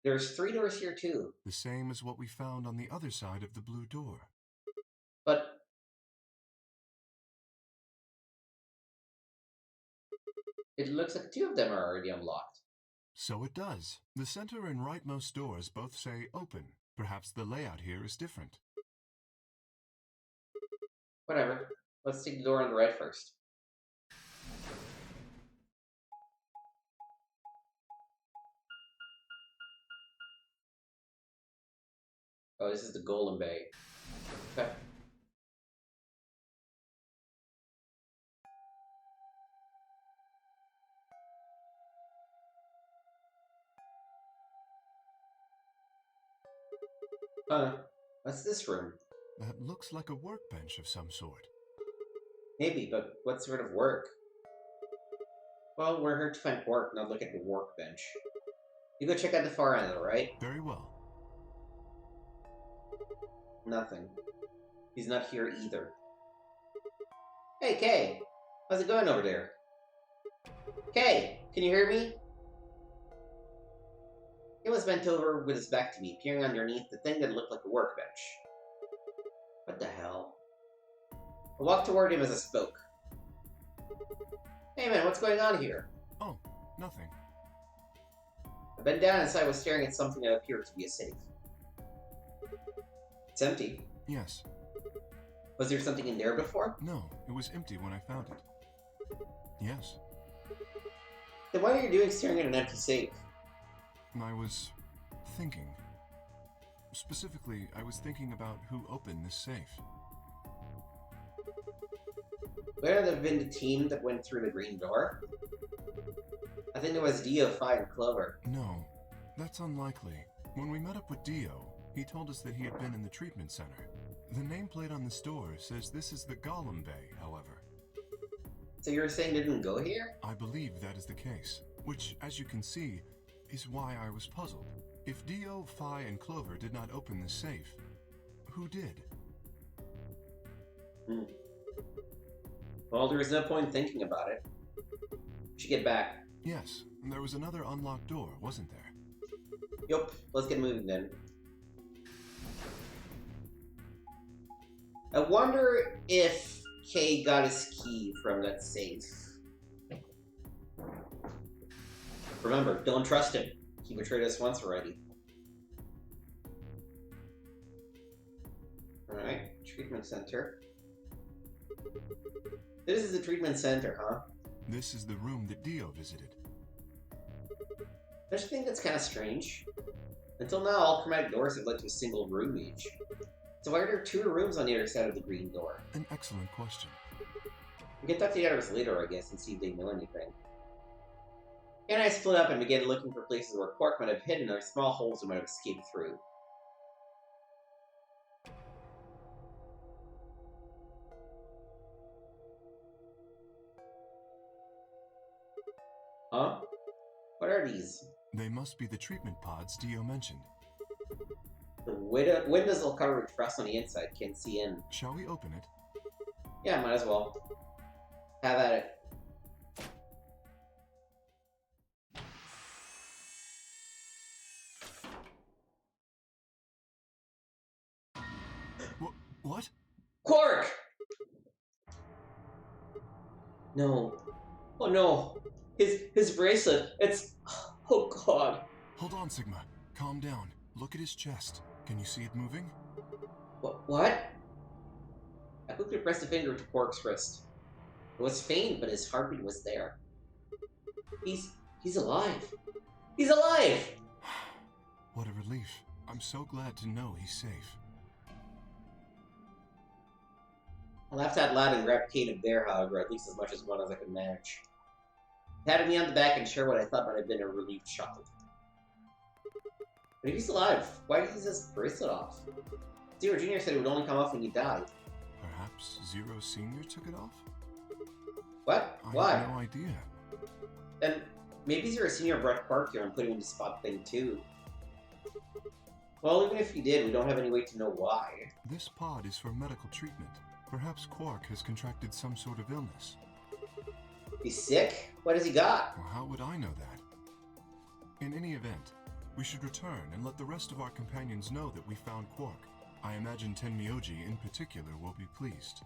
Speaker 1: There's 3 doors here too.
Speaker 3: The same as what we found on the other side of the blue door.
Speaker 1: But it looks like 2 of them are already unlocked.
Speaker 3: So it does. The center and rightmost doors both say open. Perhaps the layout here is different.
Speaker 1: Whatever. Let's take the door on the right first. Oh, this is the Golem Bay. Okay. What's this room?
Speaker 3: That looks like a workbench of some sort.
Speaker 1: Maybe, but what sort of work? Well, we're here to find Quark, not look at the workbench. You go check out the far end, alright?
Speaker 3: Very well.
Speaker 1: Nothing. He's not here either. Hey, Kay! How's it going over there? Kay! Can you hear me? He was bent over with his back to me, peering underneath the thing that looked like a workbench. What the hell? I walked toward him as I spoke. Hey man, what's going on here?
Speaker 3: Oh, nothing.
Speaker 1: I bent down and I was staring at something that appeared to be a safe. It's empty.
Speaker 3: Yes.
Speaker 1: Was there something in there before?
Speaker 3: No, it was empty when I found it. Yes.
Speaker 1: Then what are you doing staring at an empty safe?
Speaker 3: I was thinking. Specifically, I was thinking about who opened this safe.
Speaker 1: Would it have been the team that went through the green door? I think it was Dio, Phi, and Clover.
Speaker 3: No, that's unlikely. When we met up with Dio, he told us that he had been in the treatment center. The nameplate on this door says this is the Golem Bay, however.
Speaker 1: So you're saying they didn't go here?
Speaker 3: I believe that is the case, which, as you can see, is why I was puzzled. If Dio, Phi, and Clover did not open this safe, who did?
Speaker 1: Well, there was no point thinking about it. We should get back.
Speaker 3: Yes, and there was another unlocked door, wasn't there?
Speaker 1: Yup, let's get moving then. I wonder if Kay got his key from that safe. Remember, don't trust him. He betrayed us once already. Alright, treatment center. This is the treatment center, huh?
Speaker 3: This is the room that Dio visited.
Speaker 1: Don't you think that's kind of strange? Until now, all chromatic doors have led to a single room each. So why are there two rooms on the other side of the green door?
Speaker 3: An excellent question.
Speaker 1: We can talk to the others later, I guess, and see if they know anything. Kay and I split up and began looking for places where Quark might have hidden or small holes we might have escaped through. Huh? What are these?
Speaker 3: They must be the treatment pods Dio mentioned.
Speaker 1: The windows will cover with frost on the inside, can't see in.
Speaker 3: Shall we open it?
Speaker 1: Yeah, might as well. Have at it.
Speaker 3: What?
Speaker 1: Quark! No. Oh no. His bracelet. It's... Oh god.
Speaker 3: Hold on, Sigma. Calm down. Look at his chest. Can you see it moving?
Speaker 1: What? I quickly pressed a finger to Quark's wrist. It was faint, but his heartbeat was there. He's alive. He's alive!
Speaker 3: What a relief. I'm so glad to know he's safe.
Speaker 1: I laughed out loud and grabbed Kate and Bear, however, at least as much as one as I could manage. He patted me on the back and shared what I thought might have been a relieved chuckle. But if he's alive, why did he take his bracelet off? Zero Jr. said it would only come off when he died.
Speaker 3: Perhaps Zero Senior took it off?
Speaker 1: What?
Speaker 3: I
Speaker 1: Why?
Speaker 3: have no idea.
Speaker 1: Then maybe Zero Senior brought Quark here and put him in the spot thing too. Well, even if he did, we don't have any way to know why.
Speaker 3: This pod is for medical treatment. Perhaps Quark has contracted some sort of illness.
Speaker 1: He's sick? What has he got?
Speaker 3: Well, how would I know that? In any event, we should return and let the rest of our companions know that we found Quark. I imagine Tenmyoji in particular will be pleased.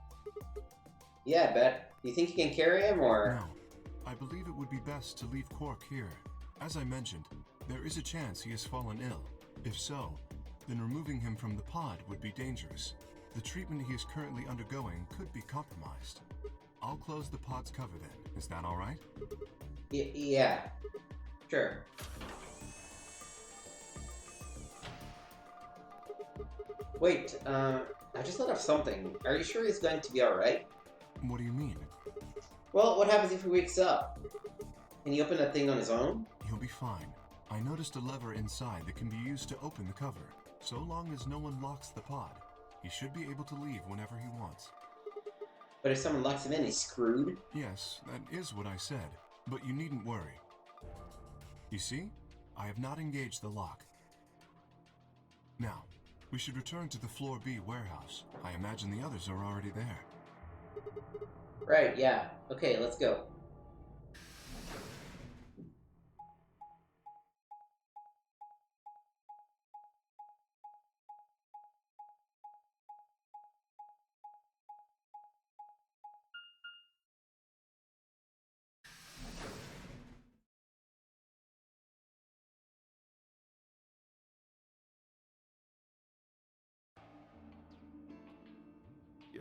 Speaker 1: Yeah, I bet. Do you think you can carry him, or...?
Speaker 3: No. I believe it would be best to leave Quark here. As I mentioned, there is a chance he has fallen ill. If so, then removing him from the pod would be dangerous. The treatment he is currently undergoing could be compromised. I'll close the pod's cover then. Is that alright?
Speaker 1: Yeah. Sure. Wait, I just thought of something. Are you sure he's going to be alright?
Speaker 3: What do you mean?
Speaker 1: Well, what happens if he wakes up? Can he open that thing on his own?
Speaker 3: He'll be fine. I noticed a lever inside that can be used to open the cover. So long as no one locks the pod, he should be able to leave whenever he wants.
Speaker 1: But if someone locks him in, he's screwed?
Speaker 3: Yes, that is what I said. But you needn't worry. You see? I have not engaged the lock. Now, we should return to the Floor B warehouse. I imagine the others are already there.
Speaker 1: Right, yeah. Okay, let's go.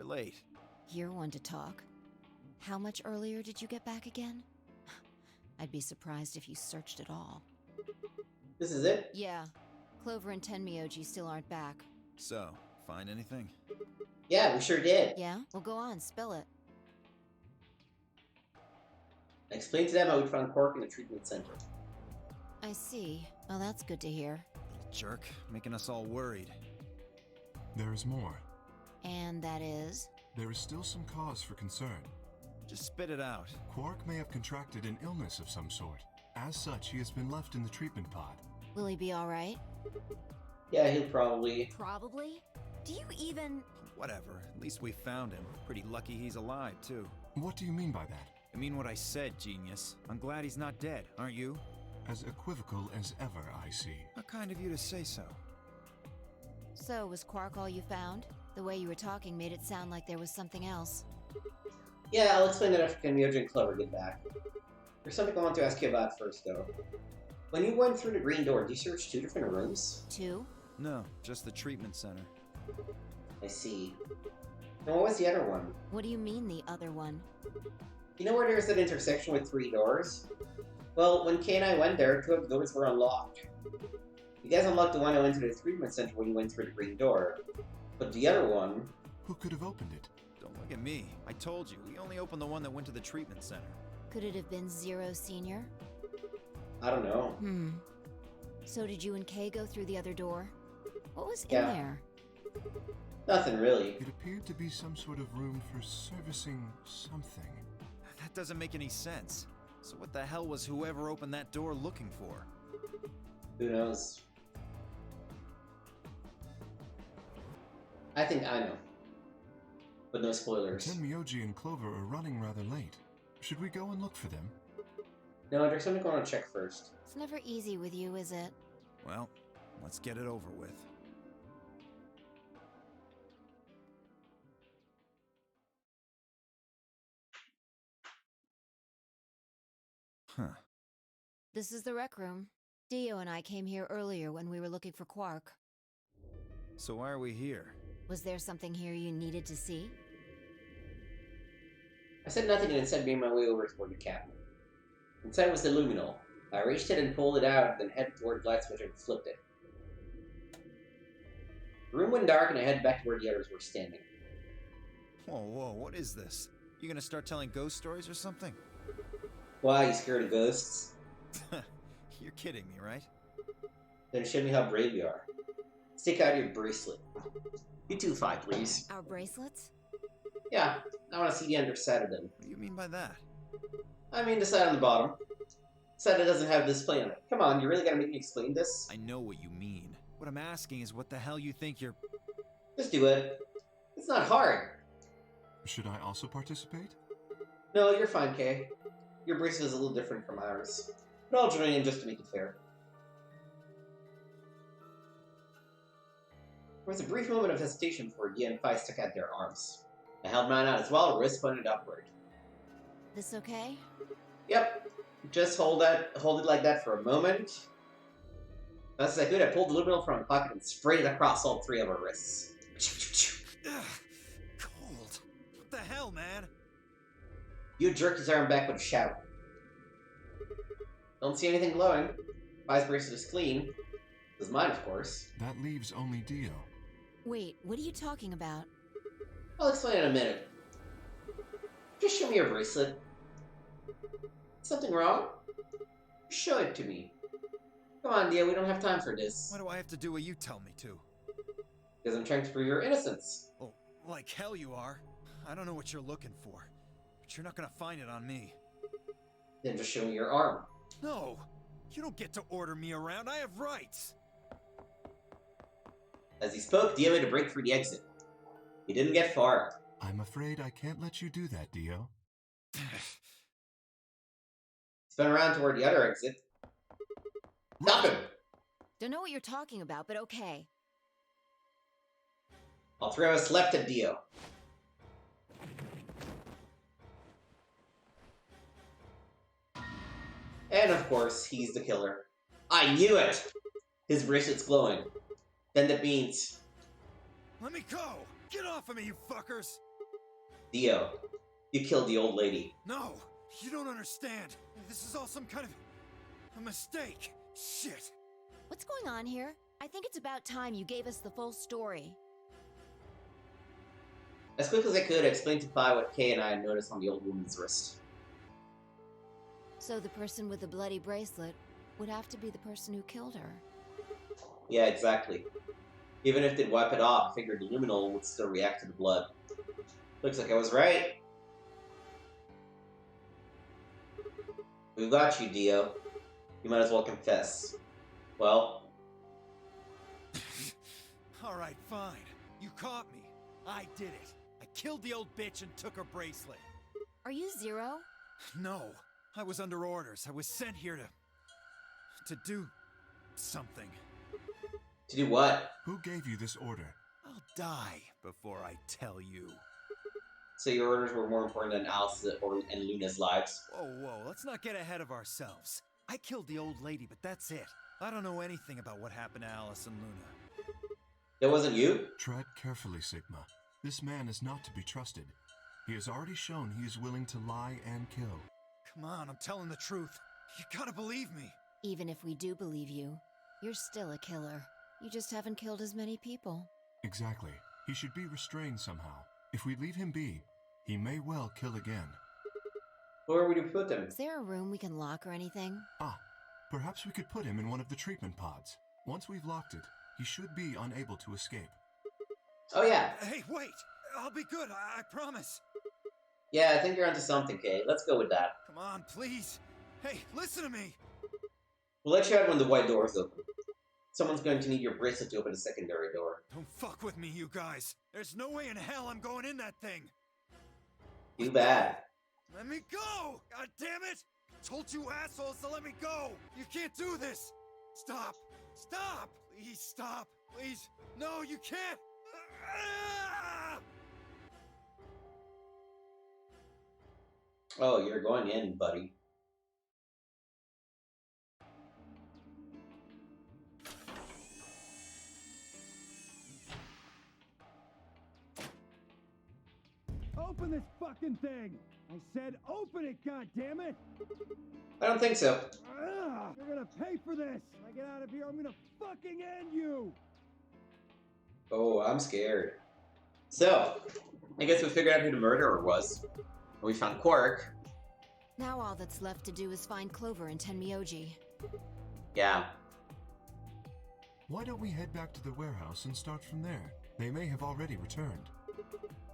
Speaker 7: late.
Speaker 2: You're one to talk. How much earlier did you get back again? I'd be surprised if you searched at all.
Speaker 1: This is it?
Speaker 2: Yeah. Clover and Tenmyoji still aren't back.
Speaker 7: So, find anything?
Speaker 1: Yeah, we sure did.
Speaker 2: Yeah? Well, go on, spill it.
Speaker 1: I explained to them how we found Quark in the treatment center.
Speaker 2: I see. Well, that's good to hear.
Speaker 7: Little jerk, making us all worried.
Speaker 3: There is more.
Speaker 2: And that is?
Speaker 3: There is still some cause for concern.
Speaker 7: Just spit it out.
Speaker 3: Quark may have contracted an illness of some sort. As such, he has been left in the treatment pod.
Speaker 2: Will he be alright?
Speaker 1: Yeah, he'll probably...
Speaker 5: Probably? Do you even...
Speaker 7: Whatever, at least we found him. Pretty lucky he's alive, too.
Speaker 3: What do you mean by that?
Speaker 7: I mean what I said, genius. I'm glad he's not dead, aren't you?
Speaker 3: As equivocal as ever, I see.
Speaker 7: How kind of you to say so.
Speaker 2: So, was Quark all you found? The way you were talking made it sound like there was something else.
Speaker 1: Yeah, I'll explain that after Tenmyoji and Clover get back. There's something I want to ask you about first, though. When you went through the green door, did you search 2 different rooms?
Speaker 2: 2?
Speaker 7: No, just the treatment center.
Speaker 1: I see. And what was the other one?
Speaker 2: What do you mean, the other one?
Speaker 1: You know where there's that intersection with 3 doors? Well, when Kay and I went there, 2 of the doors were unlocked. You guys unlocked the one that went to the treatment center when you went through the green door. But the other one...
Speaker 3: Who could have opened it?
Speaker 7: Don't look at me. I told you, we only opened the one that went to the treatment center.
Speaker 2: Could it have been Zero Senior?
Speaker 1: I don't know.
Speaker 2: So did you and Kay go through the other door? What was in
Speaker 1: Yeah.
Speaker 2: there?
Speaker 1: Nothing really.
Speaker 3: It appeared to be some sort of room for servicing something.
Speaker 7: That doesn't make any sense. So what the hell was whoever opened that door looking for?
Speaker 1: Who knows? I think I know. But no spoilers.
Speaker 3: Tenmyoji and Clover are running rather late. Should we go and look for them?
Speaker 1: No, there's something I want to check first.
Speaker 2: It's never easy with you, is it?
Speaker 7: Well, let's get it over with. Huh.
Speaker 2: This is the rec room. Dio and I came here earlier when we were looking for Quark.
Speaker 7: So why are we here?
Speaker 2: Was there something here you needed to see?
Speaker 1: I said nothing and instead made my way over toward the cabinet. Inside was the luminol. I reached it and pulled it out, then headed toward the light switch and flipped it. The room went dark and I headed back to where the others were standing.
Speaker 7: Whoa, what is this? You gonna start telling ghost stories or something?
Speaker 1: Why, you scared of ghosts?
Speaker 7: You're kidding me, right?
Speaker 1: Then show me how brave you are. Stick out your bracelet. You 2 fight, please.
Speaker 2: Our bracelets?
Speaker 1: Yeah, I want to see the underside of them.
Speaker 7: What do you mean by that?
Speaker 1: I mean the side on the bottom. Side that doesn't have display on it. Come on, you really gotta make me explain this?
Speaker 7: I know what you mean. What I'm asking is what the hell you think you're...
Speaker 1: Just do it. It's not hard.
Speaker 3: Should I also participate?
Speaker 1: No, you're fine, Kay. Your bracelet is a little different from ours. But I'll join in just to make it fair. There was a brief moment of hesitation before Gia and Phi stuck out their arms. I held mine out as well, wrist pointed upward.
Speaker 2: This okay?
Speaker 1: Yep. Just hold it like that for a moment. Best as I could, I pulled the luminol from my pocket and sprayed it across all 3 of our wrists.
Speaker 7: Ugh, cold. What the hell, man?
Speaker 1: You jerked his arm back with a shout. Don't see anything glowing. Phi's bracelet is clean. It was mine, of course.
Speaker 3: That leaves only Dio.
Speaker 2: Wait, what are you talking about?
Speaker 1: I'll explain in a minute. Just show me your bracelet. Something wrong? Show it to me. Come on, Dio, we don't have time for this.
Speaker 7: Why do I have to do what you tell me to?
Speaker 1: Because I'm trying to prove your innocence.
Speaker 7: Oh, like hell you are. I don't know what you're looking for, but you're not gonna find it on me.
Speaker 1: Then just show me your arm.
Speaker 7: No! You don't get to order me around, I have rights!
Speaker 1: As he spoke, Dio made a break for the exit. He didn't get far.
Speaker 3: I'm afraid I can't let you do that, Dio.
Speaker 1: He spun around toward the other exit. Stop him!
Speaker 2: Don't know what you're talking about, but okay.
Speaker 1: All 3 of us leapt at Dio. And of course, he's the killer. I knew it! His bracelet's glowing. Then that means...
Speaker 7: Let me go! Get off of me, you fuckers!
Speaker 1: Dio, you killed the old lady.
Speaker 7: No! You don't understand! This is all some kind of... a mistake! Shit!
Speaker 2: What's going on here? I think it's about time you gave us the full story.
Speaker 1: As quick as I could, I explained to Fi what Kay and I had noticed on the old woman's wrist.
Speaker 2: So the person with the bloody bracelet would have to be the person who killed her.
Speaker 1: Yeah, exactly. Even if they'd wipe it off, I figured Luminol would still react to the blood. Looks like I was right. We've got you, Dio. You might as well confess. Well...
Speaker 7: Alright, fine. You caught me. I did it. I killed the old bitch and took her bracelet.
Speaker 2: Are you Zero?
Speaker 7: No. I was under orders. I was sent here to do... something.
Speaker 1: To do what?
Speaker 3: Who gave you this order?
Speaker 7: I'll die before I tell you.
Speaker 1: So your orders were more important than Alice's and Luna's lives?
Speaker 7: Whoa, let's not get ahead of ourselves. I killed the old lady, but that's it. I don't know anything about what happened to Alice and Luna.
Speaker 1: That wasn't you?
Speaker 3: Tread carefully, Sigma. This man is not to be trusted. He has already shown he is willing to lie and kill.
Speaker 7: Come on, I'm telling the truth. You gotta believe me.
Speaker 2: Even if we do believe you, you're still a killer. You just haven't killed as many people.
Speaker 3: Exactly. He should be restrained somehow. If we leave him be, he may well kill again.
Speaker 1: Where would you put him?
Speaker 2: Is there a room we can lock or anything?
Speaker 3: Perhaps we could put him in one of the treatment pods. Once we've locked it, he should be unable to escape.
Speaker 1: Oh yeah.
Speaker 7: Hey, wait! I'll be good, I promise.
Speaker 1: Yeah, I think you're onto something, Kay. Let's go with that.
Speaker 7: Come on, please. Hey, listen to me.
Speaker 1: We'll let you out when the white door's open. Someone's going to need your bracelet to open a secondary door.
Speaker 7: Don't fuck with me, you guys. There's no way in hell I'm going in that thing.
Speaker 1: Too bad.
Speaker 7: Let me go! God damn it! I told you assholes to let me go! You can't do this! Stop! Stop! Please stop! Please! No, you can't! Ah!
Speaker 1: Oh, you're going in, buddy.
Speaker 10: Open this fucking thing! I said open it, goddammit!
Speaker 1: I don't think so.
Speaker 10: You're gonna pay for this! When I get out of here, I'm gonna fucking end you!
Speaker 1: Oh, I'm scared. So, I guess we figured out who the murderer was. We found Quark.
Speaker 2: Now all that's left to do is find Clover and Tenmyoji.
Speaker 1: Yeah.
Speaker 3: Why don't we head back to the warehouse and start from there? They may have already returned.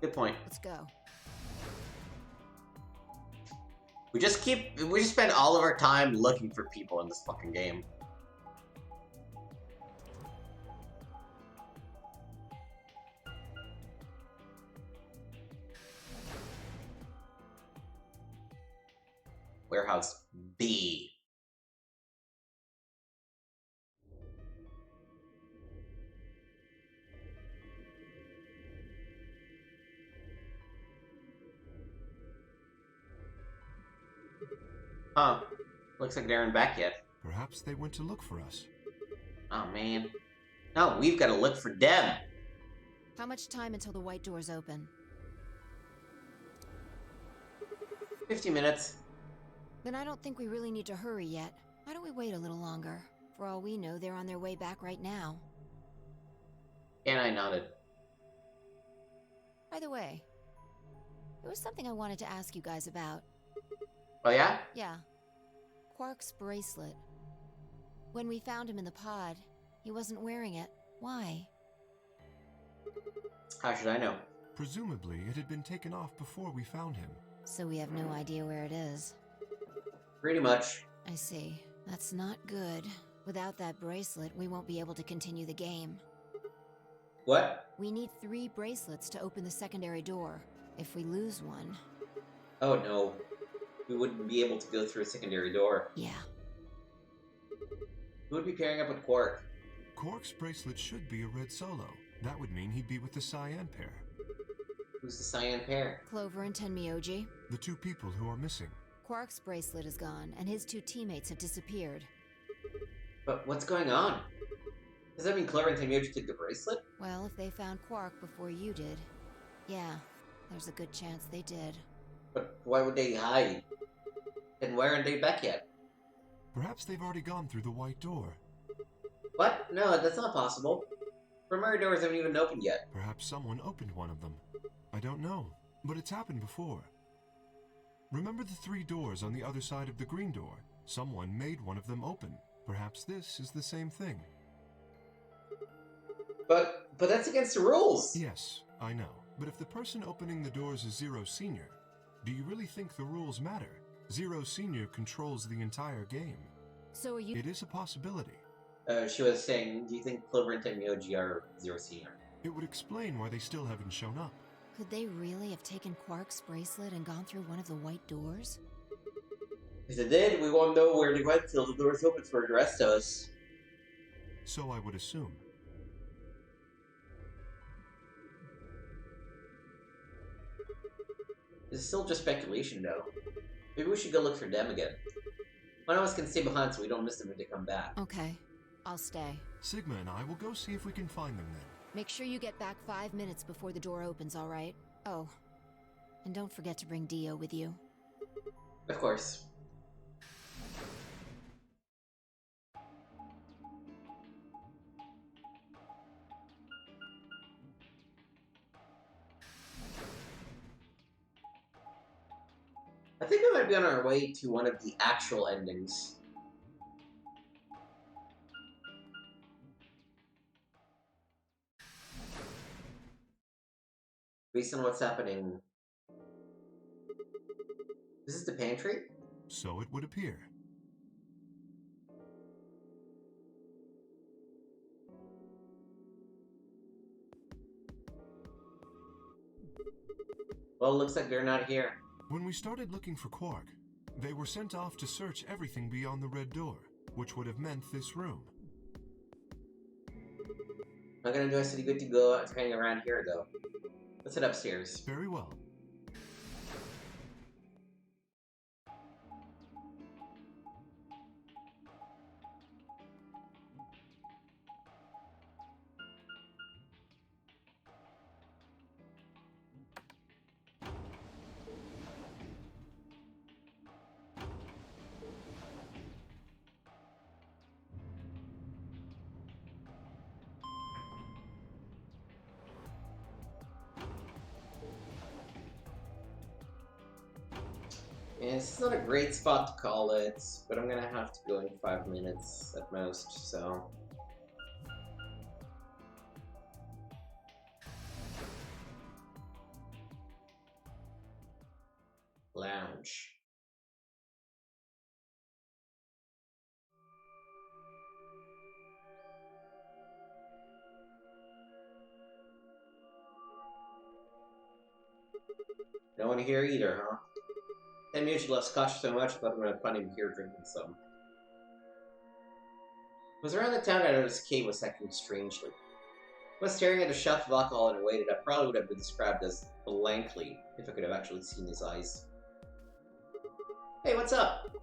Speaker 1: Good point.
Speaker 2: Let's go.
Speaker 1: We just spend all of our time looking for people in this fucking game. Warehouse B. Huh. Looks like they aren't back yet.
Speaker 3: Perhaps they went to look for us.
Speaker 1: Oh, man. No, we've got to look for them.
Speaker 2: How much time until the white doors open?
Speaker 1: 50 minutes.
Speaker 2: Then I don't think we really need to hurry yet. Why don't we wait a little longer? For all we know, they're on their way back right now.
Speaker 1: And I nodded.
Speaker 2: By the way, there was something I wanted to ask you guys about.
Speaker 1: Oh, yeah?
Speaker 2: Yeah. Quark's bracelet. When we found him in the pod, he wasn't wearing it. Why?
Speaker 1: How should I know?
Speaker 3: Presumably, it had been taken off before we found him.
Speaker 2: So we have no idea where it is.
Speaker 1: Pretty much.
Speaker 2: I see. That's not good. Without that bracelet, we won't be able to continue the game.
Speaker 1: What?
Speaker 2: We need 3 bracelets to open the secondary door. If we lose one...
Speaker 1: Oh, no. We wouldn't be able to go through a secondary door.
Speaker 2: Yeah.
Speaker 1: Who would be pairing up with Quark?
Speaker 3: Quark's bracelet should be a red solo. That would mean he'd be with the Cyan pair.
Speaker 1: Who's the Cyan pair?
Speaker 2: Clover and Tenmyoji.
Speaker 3: The 2 people who are missing.
Speaker 2: Quark's bracelet is gone, and his 2 teammates have disappeared.
Speaker 1: But what's going on? Does that mean Clover and Tenmyoji took the bracelet?
Speaker 2: Well, if they found Quark before you did... Yeah. There's a good chance they did.
Speaker 1: But why would they hide? And why aren't they back yet?
Speaker 3: Perhaps they've already gone through the white door.
Speaker 1: What? No, that's not possible. Primary doors haven't even opened yet.
Speaker 3: Perhaps someone opened one of them. I don't know, but it's happened before. Remember the 3 doors on the other side of the green door? Someone made one of them open. Perhaps this is the same thing.
Speaker 1: But that's against the rules.
Speaker 3: Yes, I know. But if the person opening the doors is Zero Senior, do you really think the rules matter? Zero Senior controls the entire game.
Speaker 2: So are you...
Speaker 3: It is a possibility.
Speaker 1: She was saying, do you think Cloverint and Myoji are Zero Senior?
Speaker 3: It would explain why they still haven't shown up.
Speaker 2: Could they really have taken Quark's bracelet and gone through one of the white doors?
Speaker 1: If they did, we won't know where they went till the doors open for the rest of us.
Speaker 3: So I would assume.
Speaker 1: This is still just speculation, though. Maybe we should go look for them again. One of us can stay behind so we don't miss them when they come back.
Speaker 2: Okay, I'll stay.
Speaker 3: Sigma and I will go see if we can find them then.
Speaker 2: Make sure you get back 5 minutes before the door opens, all right? Oh, and don't forget to bring Dio with you.
Speaker 1: Of course. I think we might be on our way to one of the actual endings. Based on what's happening. This is the pantry?
Speaker 3: So it would appear.
Speaker 1: Well, it looks like they're not here.
Speaker 3: When we started looking for Quark, they were sent off to search everything beyond the red door, which would have meant this room.
Speaker 1: Not gonna do us any good to go hang around here, though. Let's head upstairs.
Speaker 3: Very well.
Speaker 1: Yeah, this is not a great spot to call it, but I'm gonna have to go in 5 minutes at most, so... Lounge. No one here either, huh? That Myoji loves scotch so much, but I'm gonna find him here drinking some. It was around the time I noticed Kay was acting strangely. I was staring at a shelf of alcohol in a way that I probably would have been described as blankly if I could have actually seen his eyes. Hey, what's up?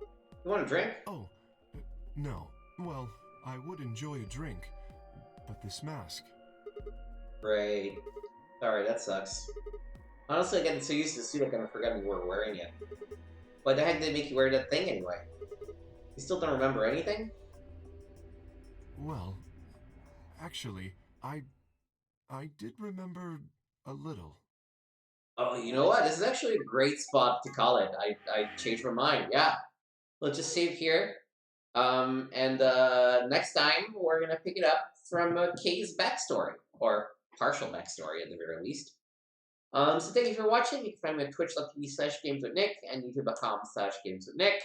Speaker 1: You want a drink?
Speaker 3: Oh, no. Well, I would enjoy a drink, but this mask...
Speaker 1: Right. Sorry, that sucks. Honestly, I'm getting so used to the suit I kind of forgot we were wearing it. Why the heck did they make you wear that thing anyway? You still don't remember anything?
Speaker 3: Well, actually, I did remember a little.
Speaker 1: Oh, you know what? This is actually a great spot to call it. I changed my mind, yeah. Let's just save here. Next time, we're gonna pick it up from Kay's backstory. Or partial backstory, at the very least. So thank you for watching. You can find me on twitch.tv/gameswithnick and youtube.com/gameswithnick.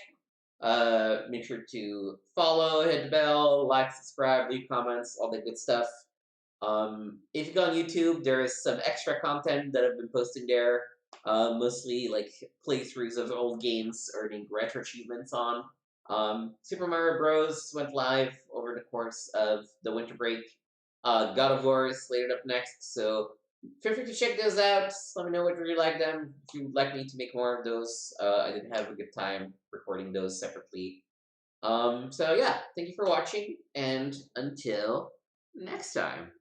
Speaker 1: Make sure to follow, hit the bell, like, subscribe, leave comments, all that good stuff. If you go on YouTube, there is some extra content that I've been posting there. Mostly like playthroughs of old games earning retro achievements on. Super Mario Bros. Went live over the course of the winter break. God of War is slated up next, so feel free to check those out. Let me know what you really like them. If you would like me to make more of those, I did have a good time recording those separately. So yeah, thank you for watching, and until next time.